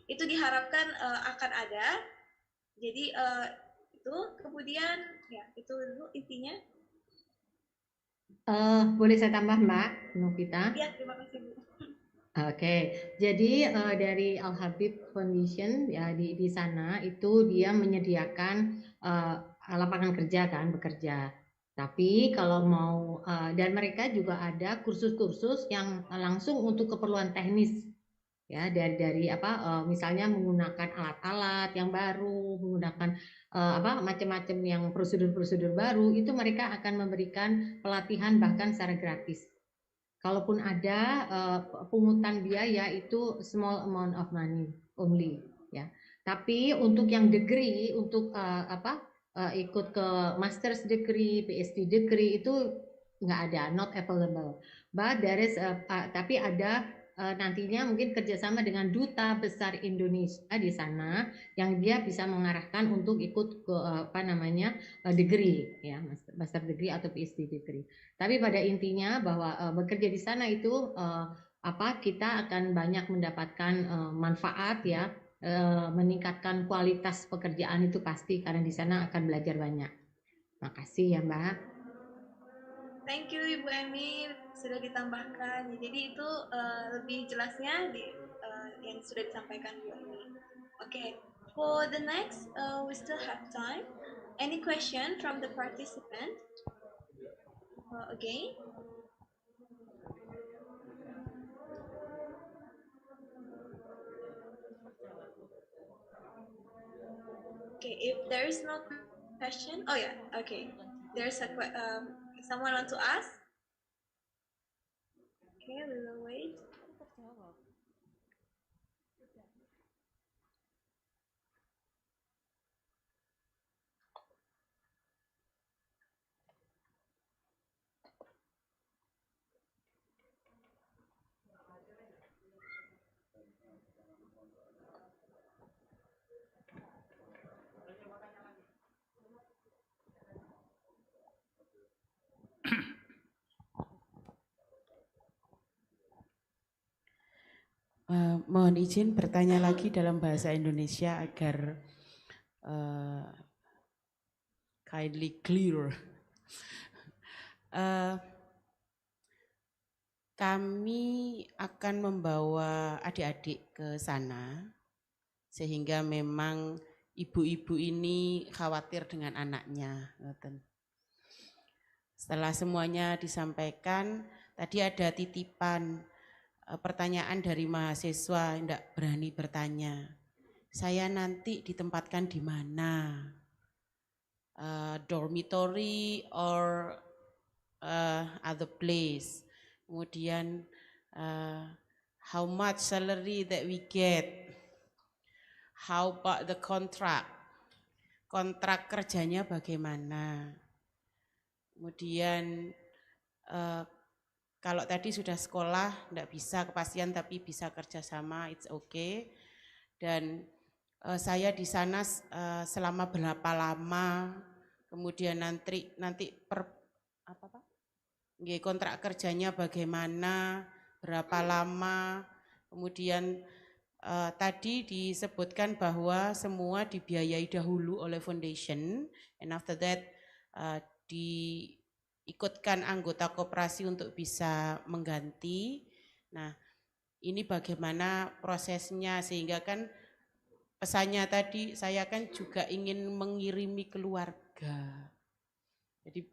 itu diharapkan akan ada. Jadi itu kemudian ya itu dulu intinya. Boleh saya tambah Mbak Novita? Ya, terima kasih Bu. Oke, jadi dari Al Habib Foundation ya di sana itu dia menyediakan lapangan kerja kan, bekerja. Tapi kalau mau dan mereka juga ada kursus-kursus yang langsung untuk keperluan teknis ya dari misalnya menggunakan alat-alat yang baru, menggunakan macam-macam yang prosedur-prosedur baru, itu mereka akan memberikan pelatihan bahkan secara gratis. Kalaupun ada pungutan biaya itu small amount of money only ya. Tapi untuk yang degree, untuk ikut ke master's degree, PhD degree itu nggak ada, not available. But there is tapi ada nantinya mungkin kerjasama dengan duta besar Indonesia di sana yang dia bisa mengarahkan untuk ikut ke degree ya, master degree atau PhD degree. Tapi pada intinya bahwa bekerja di sana itu kita akan banyak mendapatkan manfaat ya. Meningkatkan kualitas pekerjaan itu pasti karena di sana akan belajar banyak. Makasih ya Mbak. Thank you Ibu Emi sudah ditambahkan. Jadi itu lebih jelasnya yang sudah disampaikan Bu Emi. Okay, for the next we still have time. Any question from the participant? Again. Okay, if there is no question, oh yeah, okay. There's a someone want to ask? Okay, we will wait. Mohon izin bertanya lagi dalam bahasa Indonesia agar kindly clear. Kami akan membawa adik-adik ke sana sehingga memang ibu-ibu ini khawatir dengan anaknya. Setelah semuanya disampaikan, tadi ada titipan pertanyaan dari mahasiswa yang tidak berani bertanya. Saya nanti ditempatkan di mana? Dormitory or other place. Kemudian how much salary that we get, how about the contract, kontrak kerjanya bagaimana. Kemudian kalau tadi sudah sekolah, enggak bisa kepastian tapi bisa kerjasama, it's okay. Dan saya di sana selama berapa lama, kemudian nanti kontrak kerjanya bagaimana, berapa lama, kemudian tadi disebutkan bahwa semua dibiayai dahulu oleh foundation, and after that diikutkan anggota koperasi untuk bisa mengganti. Nah, ini bagaimana prosesnya, sehingga kan pesannya tadi saya kan juga ingin mengirimi keluarga. Jadi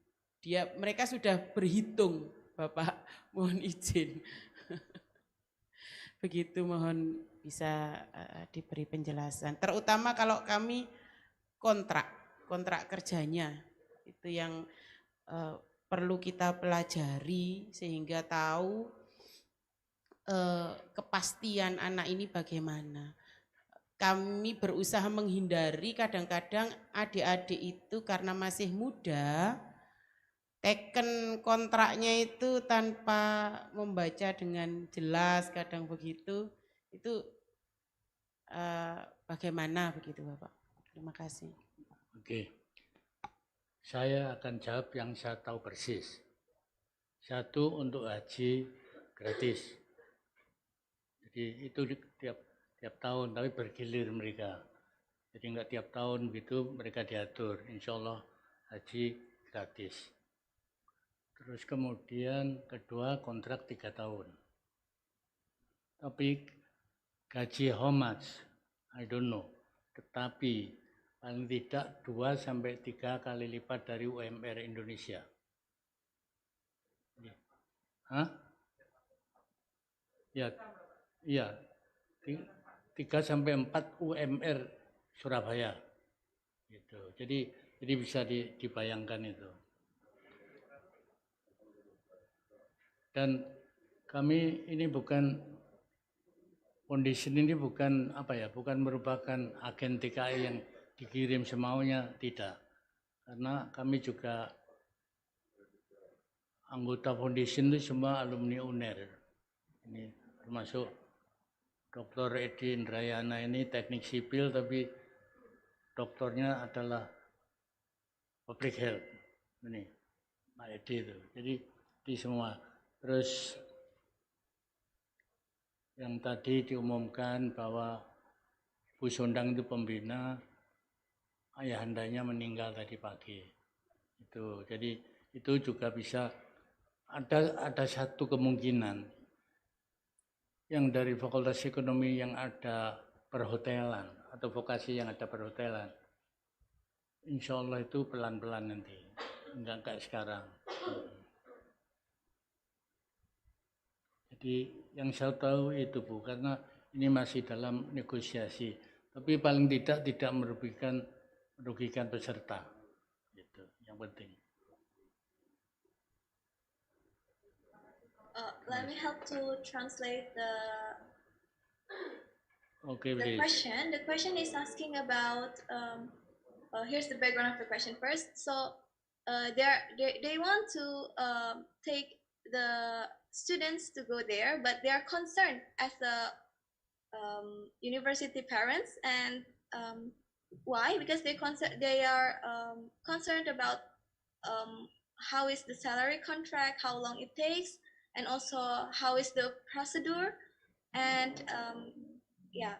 mereka sudah berhitung, Bapak, mohon izin. Begitu, mohon bisa diberi penjelasan. Terutama kalau kami kontrak kerjanya itu yang perlu kita pelajari sehingga tahu kepastian anak ini bagaimana. Kami berusaha menghindari kadang-kadang adik-adik itu karena masih muda, teken kontraknya itu tanpa membaca dengan jelas, kadang begitu. Itu bagaimana begitu, Bapak? Terima kasih. Oke, saya akan jawab yang saya tahu persis. Satu, untuk haji gratis. Jadi itu tiap tahun, tapi bergilir mereka. Jadi enggak tiap tahun begitu mereka diatur. Insya Allah haji gratis. Terus kemudian kedua, kontrak 3 tahun. Tapi gaji how much? I don't know. Tetapi paling tidak 2 sampai 3 kali lipat dari UMR Indonesia. Hah? Ya, iya. 3 sampai 4 UMR Surabaya. Gitu. Jadi bisa dibayangkan itu. Dan kami ini bukan foundation ini bukan bukan merupakan agen TKI yang dikirim semaunya, tidak. Karena kami juga anggota foundation itu semua alumni UNER. Ini termasuk Dr. Edi Indrayana ini teknik sipil tapi doktornya adalah public health. Ini Pak Edi itu. Jadi di semua. Terus yang tadi diumumkan bahwa Bu Sondang itu pembina, ayahandanya meninggal tadi pagi. Itu. Jadi itu juga bisa ada satu kemungkinan yang dari Fakultas Ekonomi yang ada perhotelan atau vokasi yang ada perhotelan. Insya Allah itu pelan-pelan nanti, enggak kayak sekarang. Jadi yang saya tahu itu Bu, karena ini masih dalam negosiasi. Tapi paling tidak merugikan peserta. Itu yang penting. Let me help to translate the please. question. The question is asking about. Here's the background of the question first. So, they want to take the students to go there, but they are concerned as the university parents, and why? Because they are concerned about how is the salary contract, how long it takes, and also how is the procedure, and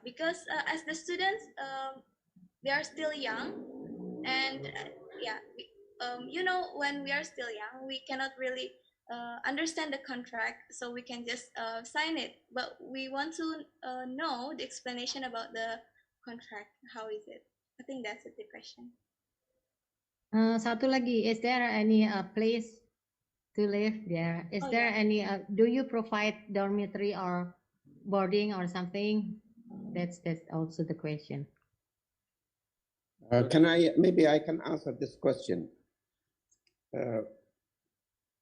because as the students they are still young, and when we are still young we cannot really understand the contract, so we can just sign it, but we want to know the explanation about the contract. How is it? I think that's the question. Satu lagi, is there any place to live there? Is there any, do you provide dormitory or boarding or something? That's also the question. Maybe I can answer this question.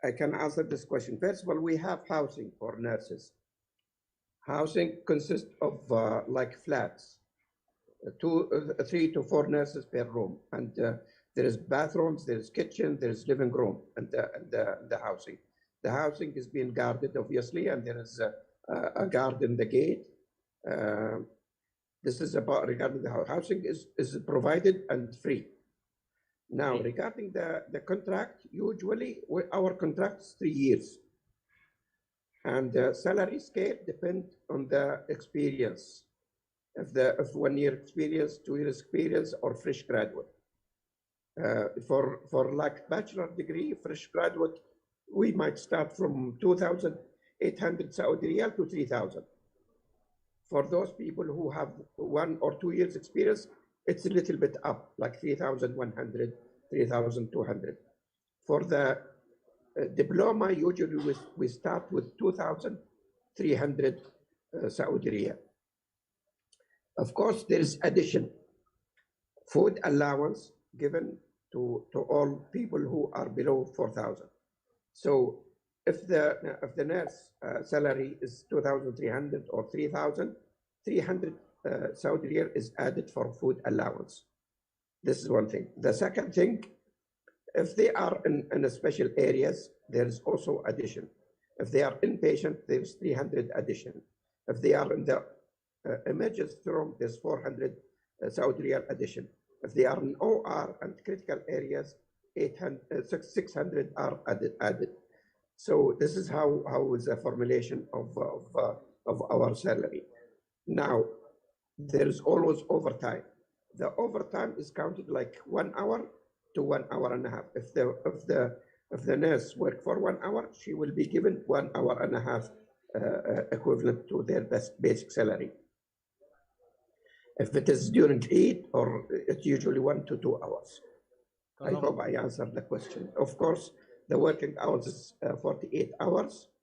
I can answer this question. First of all, we have housing for nurses. Housing consists of like flats, 3 to 4 nurses per room, and there is bathrooms, there is kitchen, there is living room, and the housing. The housing is being guarded, obviously, and there is a guard in the gate. This is about regarding the housing is provided and free. Now, regarding the contract, usually our contract is 3 years. And the salary scale depends on the experience. If 1 year experience, 2 years experience, or fresh graduate. For like bachelor degree, fresh graduate, we might start from 2,800 Saudi Riyal to 3,000. For those people who have 1 or 2 years experience, it's a little bit up, like 3,100, 3,200. For the diploma, usually we start with 2,300 Saudi Riyal. Of course, there is addition, food allowance given to all people who are below 4,000. So if the nurse salary is 2,300 or 3,000, 300 Saudi Riyal is added for food allowance. This is one thing. The second thing, if they are in special areas, there is also addition. If they are inpatient, there's 300 addition. If they are in the emergency room, there's 400 Saudi Riyal addition. If they are in OR and critical areas, 600 are added. So this is how is the formulation of our salary. Now, there is always overtime. The overtime is counted like 1 hour to 1 hour and a half. If the nurse work for 1 hour, she will be given 1 hour and a half equivalent to their basic salary. If it is during Eid, or it's usually 1 to 2 hours. I hope I answered the question. Of course, the working hours is 48 hours,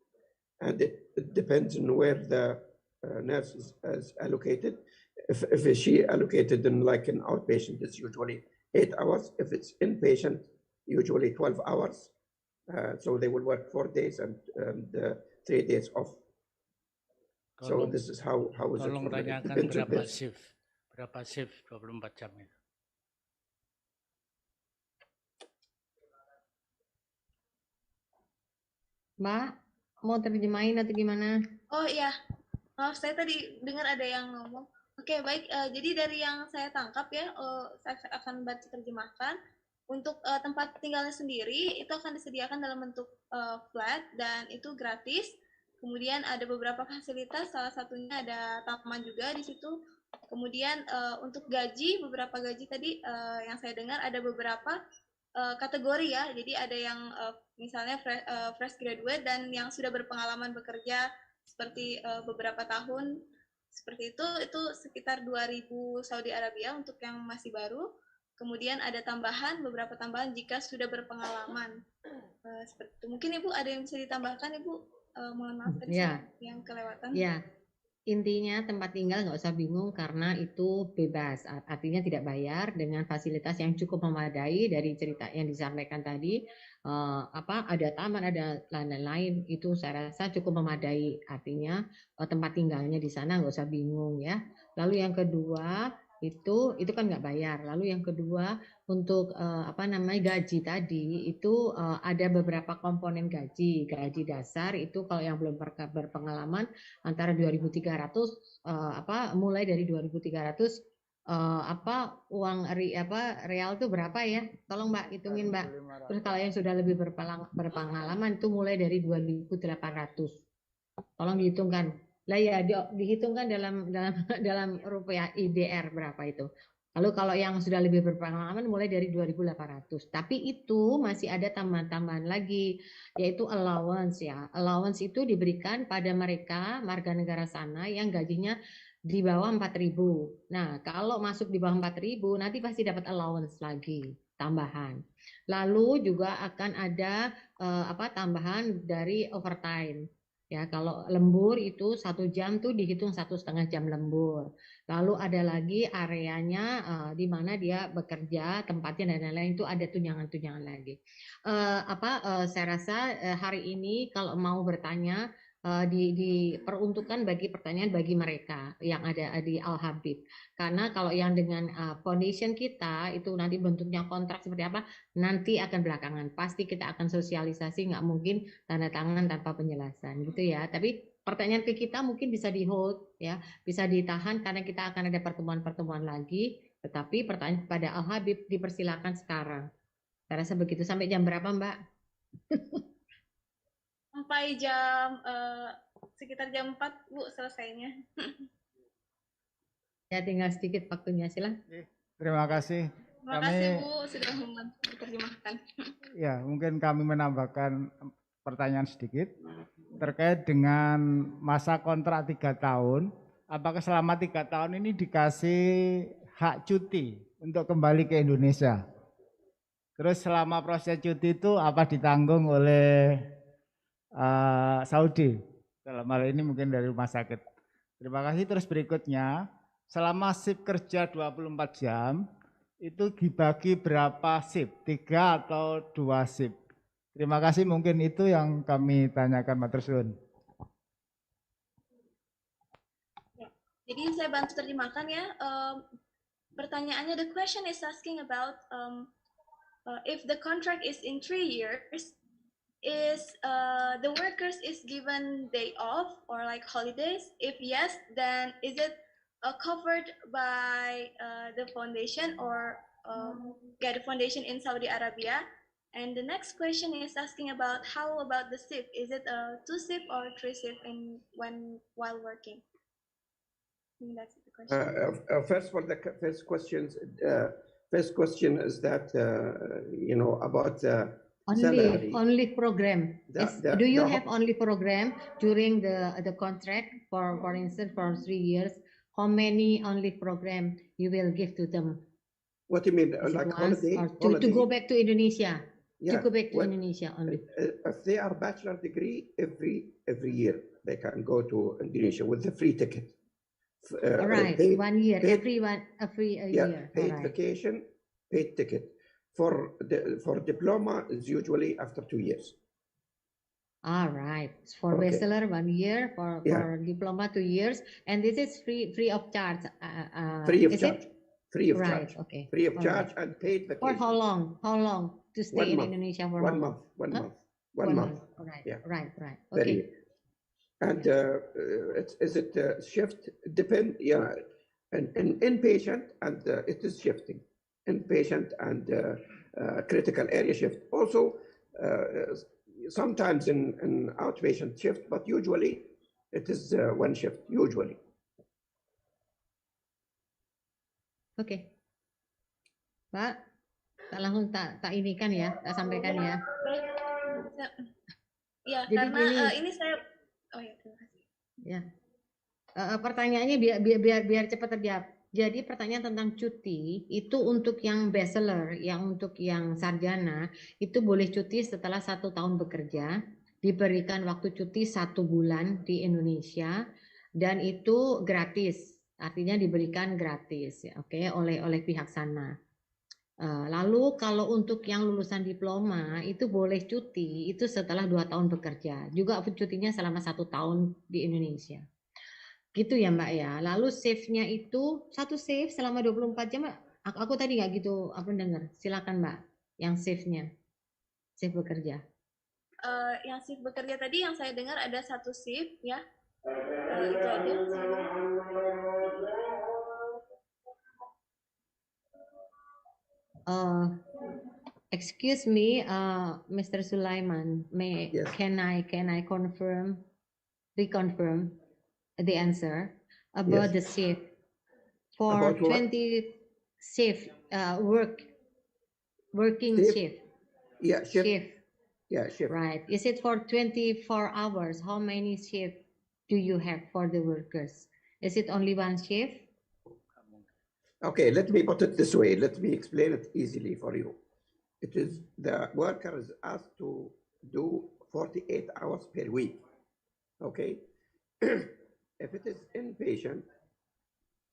and it depends on where the nurse is allocated. If she allocated in like an outpatient, it's usually 8 hours. If it's inpatient, usually 12 hours. So they will work 4 days and 3 days off. So this is how is it Tolong formulated. tanyakan berapa shift 24 jam itu. Mbak, mau terjemahin atau gimana? Oh iya, maaf saya tadi dengar ada yang ngomong. Oke, baik. Jadi dari yang saya tangkap ya, saya akan baca terjemahkan. Untuk tempat tinggalnya sendiri itu akan disediakan dalam bentuk flat dan itu gratis. Kemudian ada beberapa fasilitas, salah satunya ada taman juga di situ. Kemudian untuk gaji, beberapa gaji tadi yang saya dengar ada beberapa kategori ya. Jadi ada yang misalnya fresh graduate dan yang sudah berpengalaman bekerja seperti beberapa tahun. Seperti itu sekitar 2.000 Saudi Arabia untuk yang masih baru. Kemudian ada beberapa tambahan jika sudah berpengalaman. Seperti itu. Mungkin Ibu ada yang bisa ditambahkan, Ibu? Mohon maaf tadi yang kelewatan. Ya, intinya tempat tinggal nggak usah bingung karena itu bebas, artinya tidak bayar dengan fasilitas yang cukup memadai dari cerita yang disampaikan tadi. Ada taman, ada lain-lain, itu saya rasa cukup memadai, artinya tempat tinggalnya di sana nggak usah bingung ya. Lalu yang kedua itu kan nggak bayar. Lalu yang kedua untuk gaji tadi itu ada beberapa komponen gaji dasar itu kalau yang belum berpengalaman antara 2.300 mulai dari 2.300 uang real itu berapa ya? Tolong Mbak hitungin Mbak. Terus kalau yang sudah lebih berpengalaman itu mulai dari 2.800. Tolong dihitungkan. Lah ya dihitungkan dalam rupiah IDR berapa itu. Lalu kalau yang sudah lebih berpengalaman mulai dari 2.800. Tapi itu masih ada tambahan-tambahan lagi yaitu allowance ya. Allowance itu diberikan pada mereka warga negara sana yang gajinya di bawah 4.000. Nah, kalau masuk di bawah 4.000 nanti pasti dapat allowance lagi tambahan. Lalu juga akan ada tambahan dari overtime. Ya, kalau lembur itu 1 jam tuh dihitung 1,5 jam lembur. Lalu ada lagi areanya di mana dia bekerja, tempatnya dan lain-lain, itu ada tunjangan-tunjangan lagi. Saya rasa hari ini kalau mau bertanya diperuntukkan bagi pertanyaan bagi mereka yang ada di Al Habib. Karena kalau yang dengan foundation kita itu nanti bentuknya kontrak seperti apa, nanti akan belakangan. Pasti kita akan sosialisasi, nggak mungkin tanda tangan tanpa penjelasan gitu ya. Tapi pertanyaan ke kita mungkin bisa di hold ya, bisa ditahan karena kita akan ada pertemuan-pertemuan lagi. Tetapi pertanyaan pada Al Habib dipersilakan sekarang. Saya rasa begitu. Sampai jam berapa, Mbak? Sampai jam sekitar jam 4 Bu selesainya. Ya tinggal sedikit waktunya, silakan. Terima kasih. Terima kasih Bu sudah menerjemahkan. Ya, mungkin kami menambahkan pertanyaan sedikit terkait dengan masa kontrak 3 tahun. Apakah selama 3 tahun ini dikasih hak cuti untuk kembali ke Indonesia? Terus selama proses cuti itu apa ditanggung oleh Saudi? Dalam hal ini mungkin dari rumah sakit. Terima kasih. Terus berikutnya, selama shift kerja 24 jam, itu dibagi berapa shift? 3 atau 2 shift? Terima kasih, mungkin itu yang kami tanyakan, Matur Suwun. Jadi saya bantu terjemahkan ya. Pertanyaannya, the question is asking about if the contract is in 3 years, is the workers is given day off or like holidays? If yes, then is it covered by the foundation or the foundation in Saudi Arabia? And the next question is asking about how about the shift? Is it a 2 shift or 3 shift while working? I think that's the question. First of all, the first question is that about salary. Only program. Do you have only program during the contract for instance for 3 years? How many only program you will give to them? What do you mean? Like holiday? To go back to Indonesia. Yeah. To go back to Indonesia only. If they are bachelor degree, every year they can go to Indonesia with the free ticket. All right, 1 year, every year. Paid Right. vacation, paid ticket. For diploma is usually after 2 years. All right. For Okay. bachelor 1 year, for diploma 2 years, and this is free of charge. Free of is charge. it? Free of Right, charge. okay. Free of All charge right. and paid For vacation. how long? How long to stay 1 in month. Indonesia for 1 how month. long? 1 Huh? month. 1 month. All right. Yeah. Right. Very. Okay. And is it shift? Depend. Yeah. And inpatient and it is shifting. Inpatient and critical area shift. Also, sometimes in outpatient shift, but usually it is 1 shift. Usually. Oke. Pak, tak langsung tak inikan ya, tak sampaikan ya. Ya, Jadi karena gini. ini saya terima kasih. Ya. Pertanyaannya biar cepat terjawab. Jadi pertanyaan tentang cuti itu untuk yang bachelor, yang untuk yang sarjana itu boleh cuti setelah 1 tahun bekerja, diberikan waktu cuti 1 bulan di Indonesia dan itu gratis, artinya diberikan gratis, ya, oke, oleh pihak sana. Lalu kalau untuk yang lulusan diploma itu boleh cuti itu setelah 2 tahun bekerja, juga cutinya selama 1 tahun di Indonesia. Gitu ya Mbak ya. Lalu shift-nya itu 1 shift selama 24 jam. Aku tadi nggak gitu dengar. Silakan Mbak yang shift-nya. Shift bekerja. Yang shift bekerja tadi yang saya dengar ada 1 shift ya. Itu aja. Excuse me, Mr. Sulaiman. Can I reconfirm the answer about the shift for About what? 20 shift working shift. Yeah, shift. Yeah, shift. Right. Is it for 24 hours? How many shifts do you have for the workers? Is it only 1 shift? Okay, let me put it this way. Let me explain it easily for you. It is the worker is asked to do 48 hours per week. Okay. If it is inpatient,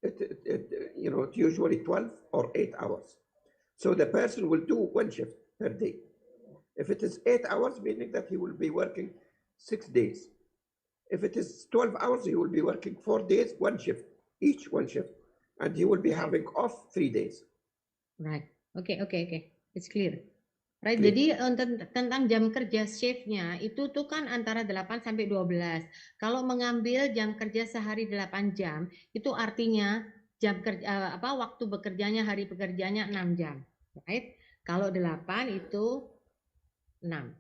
It's usually 12 or 8 hours. So the person will do one shift per day. If it is 8 hours, meaning that he will be working 6 days. If it is 12 hours, he will be working 4 days, one shift, each one shift. And he will be having off 3 days. Right. Okay. It's clear. Right, Clear. jadi tentang jam kerja shift-nya itu tuh kan antara 8 sampai 12. Kalau mengambil jam kerja sehari 8 jam, itu artinya jam kerja waktu bekerjanya, hari bekerjanya 6 jam. Right? Kalau 8 itu 6.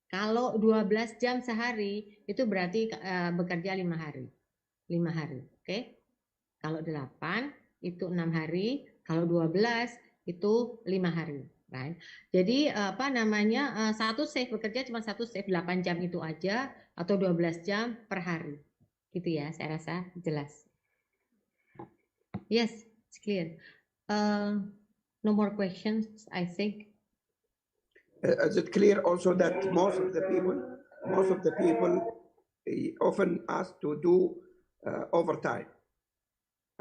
Kalau 12 jam sehari itu berarti bekerja 5 hari. 5 hari, oke? Okay? Kalau 8 itu 6 hari, kalau 12 itu 5 hari. Right. Jadi satu shift bekerja cuma satu shift 8 jam itu aja atau 12 jam per hari. Gitu ya, saya rasa jelas. Yes, it's clear. No more questions, I think. Is it clear also that most of the people often ask to do overtime?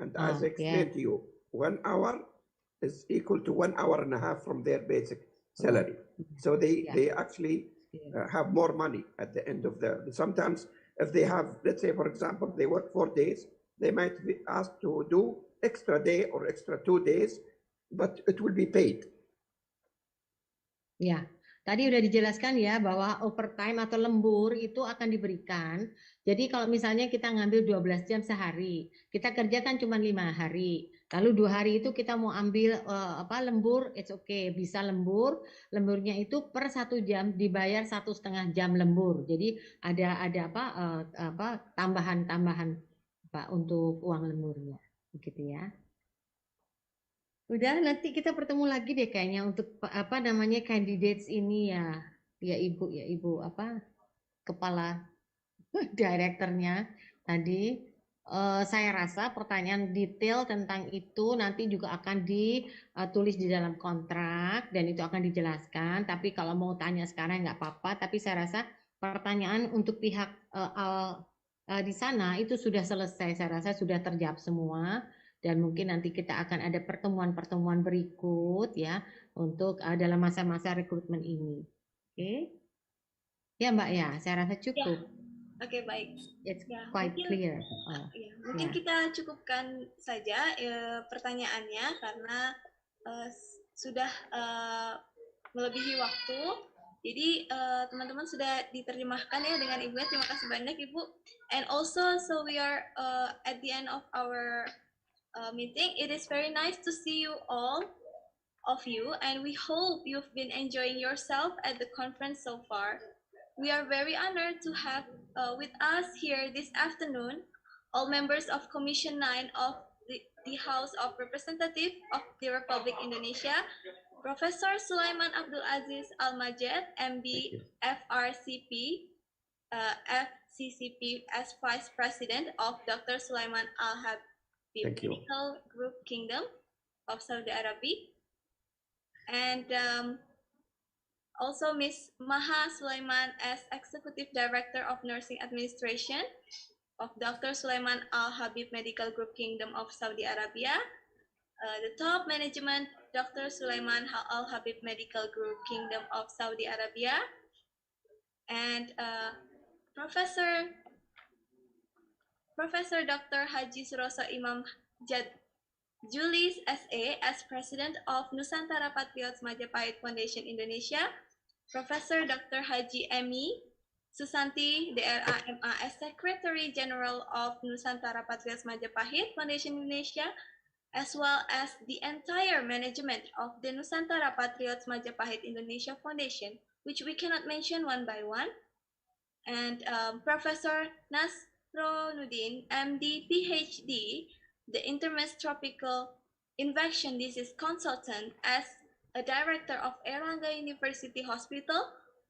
And as I explained to you, 1 hour is equal to 1 hour and a half from their basic salary. So they actually have more money at the end of sometimes if they have, let's say for example, they work 4 days, they might be asked to do extra day or extra 2 days, but it will be paid. Ya, tadi udah dijelaskan ya bahwa overtime atau lembur itu akan diberikan. Jadi kalau misalnya kita ngambil 12 jam sehari, kita kerjakan cuma 5 hari. Lalu 2 hari itu kita mau ambil lembur, it's okay, bisa lembur. Lemburnya itu per 1 jam dibayar 1,5 jam lembur. Jadi ada tambahan untuk uang lemburnya, begitu ya. Udah, nanti kita bertemu lagi deh kayaknya untuk candidates ini ya ibu kepala direkturnya tadi. Saya rasa pertanyaan detail tentang itu nanti juga akan ditulis di dalam kontrak dan itu akan dijelaskan. Tapi kalau mau tanya sekarang nggak apa-apa. Tapi saya rasa pertanyaan untuk pihak di sana itu sudah selesai. Saya rasa sudah terjawab semua. Dan mungkin nanti kita akan ada pertemuan-pertemuan berikut ya untuk dalam masa-masa rekrutmen ini. Oke? Ya Mbak ya, saya rasa cukup. Ya. Oke, baik. It's quite clear. Mungkin kita cukupkan saja pertanyaannya karena sudah melebihi waktu. Jadi teman-teman sudah diterjemahkan ya dengan Ibu. Terima kasih banyak Ibu. And also, so we are at the end of our meeting. It is very nice to see you all of you, and we hope you've been enjoying yourself at the conference so far. We are very honored to have with us here this afternoon all members of Commission 9 of the House of Representatives of the Republic Indonesia, Professor Sulaiman Abdul Aziz Al-Majed, MB, FRCP, FCCP as Vice President of Dr. Sulaiman Al-Habib Medical Group Kingdom of Saudi Arabia, and also Ms. Maha Sulaiman as Executive Director of Nursing Administration of Dr. Sulaiman Al-Habib Medical Group Kingdom of Saudi Arabia, the top management Dr. Sulaiman Al-Habib Medical Group Kingdom of Saudi Arabia, and Professor Dr. Haji Suroso Imam Julis SA as President of Nusantara Patriots Majapahit Foundation Indonesia, Professor Dr. Haji Emi Susanti DRA MA as Secretary General of Nusantara Patriots Majapahit Foundation Indonesia, as well as the entire management of the Nusantara Patriots Majapahit Indonesia Foundation, which we cannot mention one by one, and Professor Nasronuddin, MD, PhD, the Intermediate Tropical Infection Disease Consultant as a Director of Erlangga University Hospital,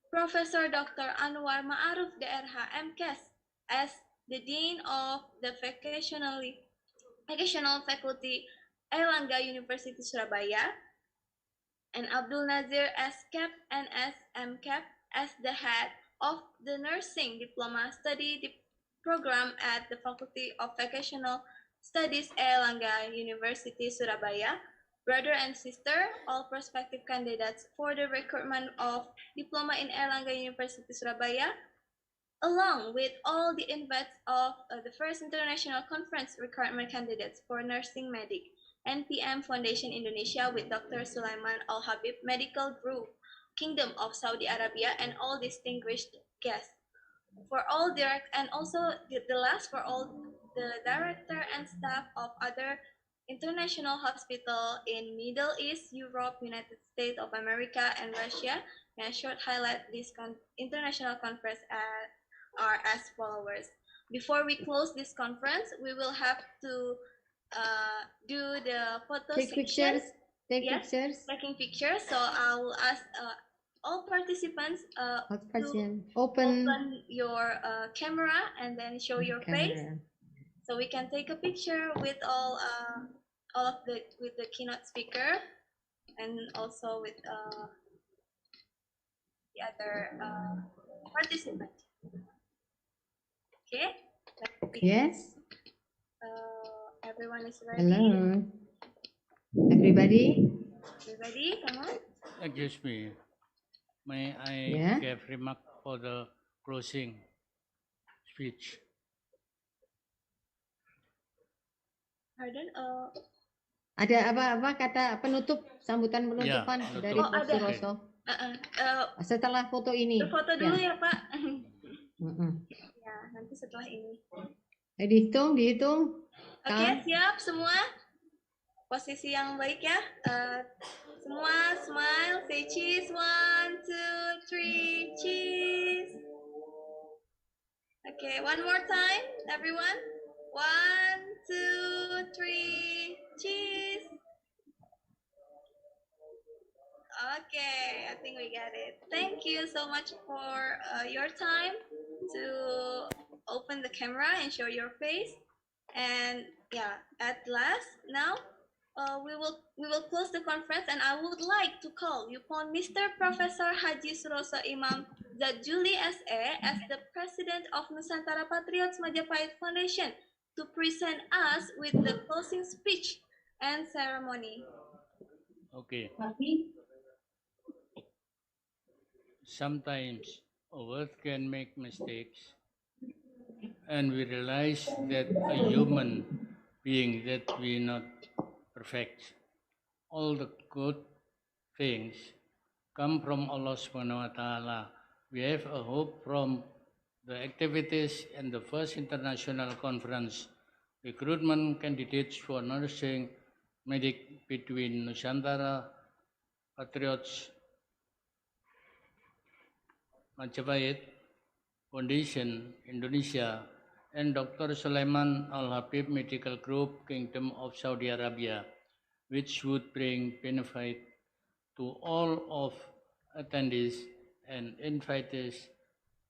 Professor Dr. Anwar Ma'aruf DRH MKes as the Dean of the Vocational Faculty Erlangga University Surabaya, and Abdul Nazir S.Cap and S.M.Cap as the Head of the Nursing Diploma Study Program at the Faculty of Vocational Studies Airlangga University Surabaya, brother and sister, all prospective candidates for the recruitment of Diploma in Airlangga University Surabaya, along with all the invites of the first international conference requirement candidates for nursing medic, NPM Foundation Indonesia with Dr. Sulaiman Al-Habib, Medical Group, Kingdom of Saudi Arabia, and all distinguished guests. For all direct, and also the last for all the director and staff of other international hospital in Middle East, Europe, United States of America, and Russia. May I short highlight this international conference are as followers. Before we close this conference, we will have to do the photo Take section. pictures. Take Yes, pictures. taking pictures. So I will ask all participants to Open your camera and then show your face, camera. so we can take a picture with all of the keynote speaker and also with the other participants. Okay. Yes. Everyone is ready. Hello. Everybody. Everybody, come on. Excuse me. May I Yeah. give remark for the closing speech? Pardon? Ada apa kata penutup, sambutan penutupan penutup. dari Oh, Prof. ada. Suroso? Setelah foto ini. Foto dulu ya, Pak. Mm-mm. Ya, nanti setelah ini. Dihitung. Oke, siap semua. Posisi yang baik ya. Semua smile, say cheese. 1, 2, 3, cheese. Okay, one more time, everyone. 1, 2, 3, cheese. Okay, I think we got it. Thank you so much for your time to open the camera and show your face. And yeah, at last, now we will close the conference, and I would like to call upon Mr. Professor Haji Suroso Imam Zadjuli SE as the President of Nusantara Patriots Majapahit Foundation to present us with the closing speech and ceremony. Okay. Sometimes a word can make mistakes, and we realize that a human being that we not perfect. All the good things come from Allah Subhanahu wa Ta'ala. We have a hope from the activities and the first international conference, recruitment candidates for nursing medic between Nusantara Patriots Majapahit Foundation Indonesia and Dr. Sulaiman Al-Habib Medical Group, Kingdom of Saudi Arabia, which would bring benefit to all of attendees and invitees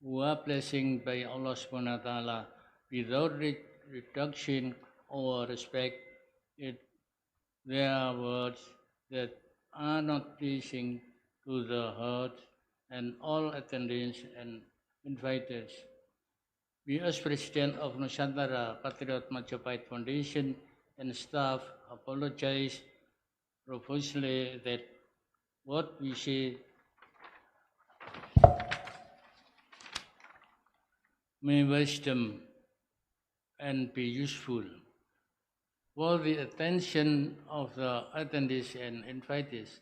who are blessed by Allah subhanahu wa ta'ala without reduction or respect. There are words that are not pleasing to the heart and all attendees and invitees. We as President of Nusantara Patriot Majapahit Foundation and staff apologize profusely that what we say may wisdom and be useful. For the attention of the attendees and invitees,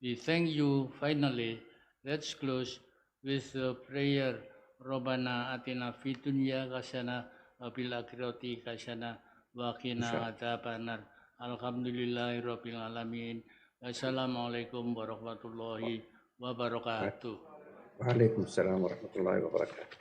we thank you. Finally, let's close with the prayer. Rabbana atina fid dunya hasanah wa fil akhirati hasanah wa qina adzabannar. Alhamdulillahirabbil alamin. Wassalamualaikum warahmatullahi wabarakatuh. Waalaikumsalam warahmatullahi wabarakatuh.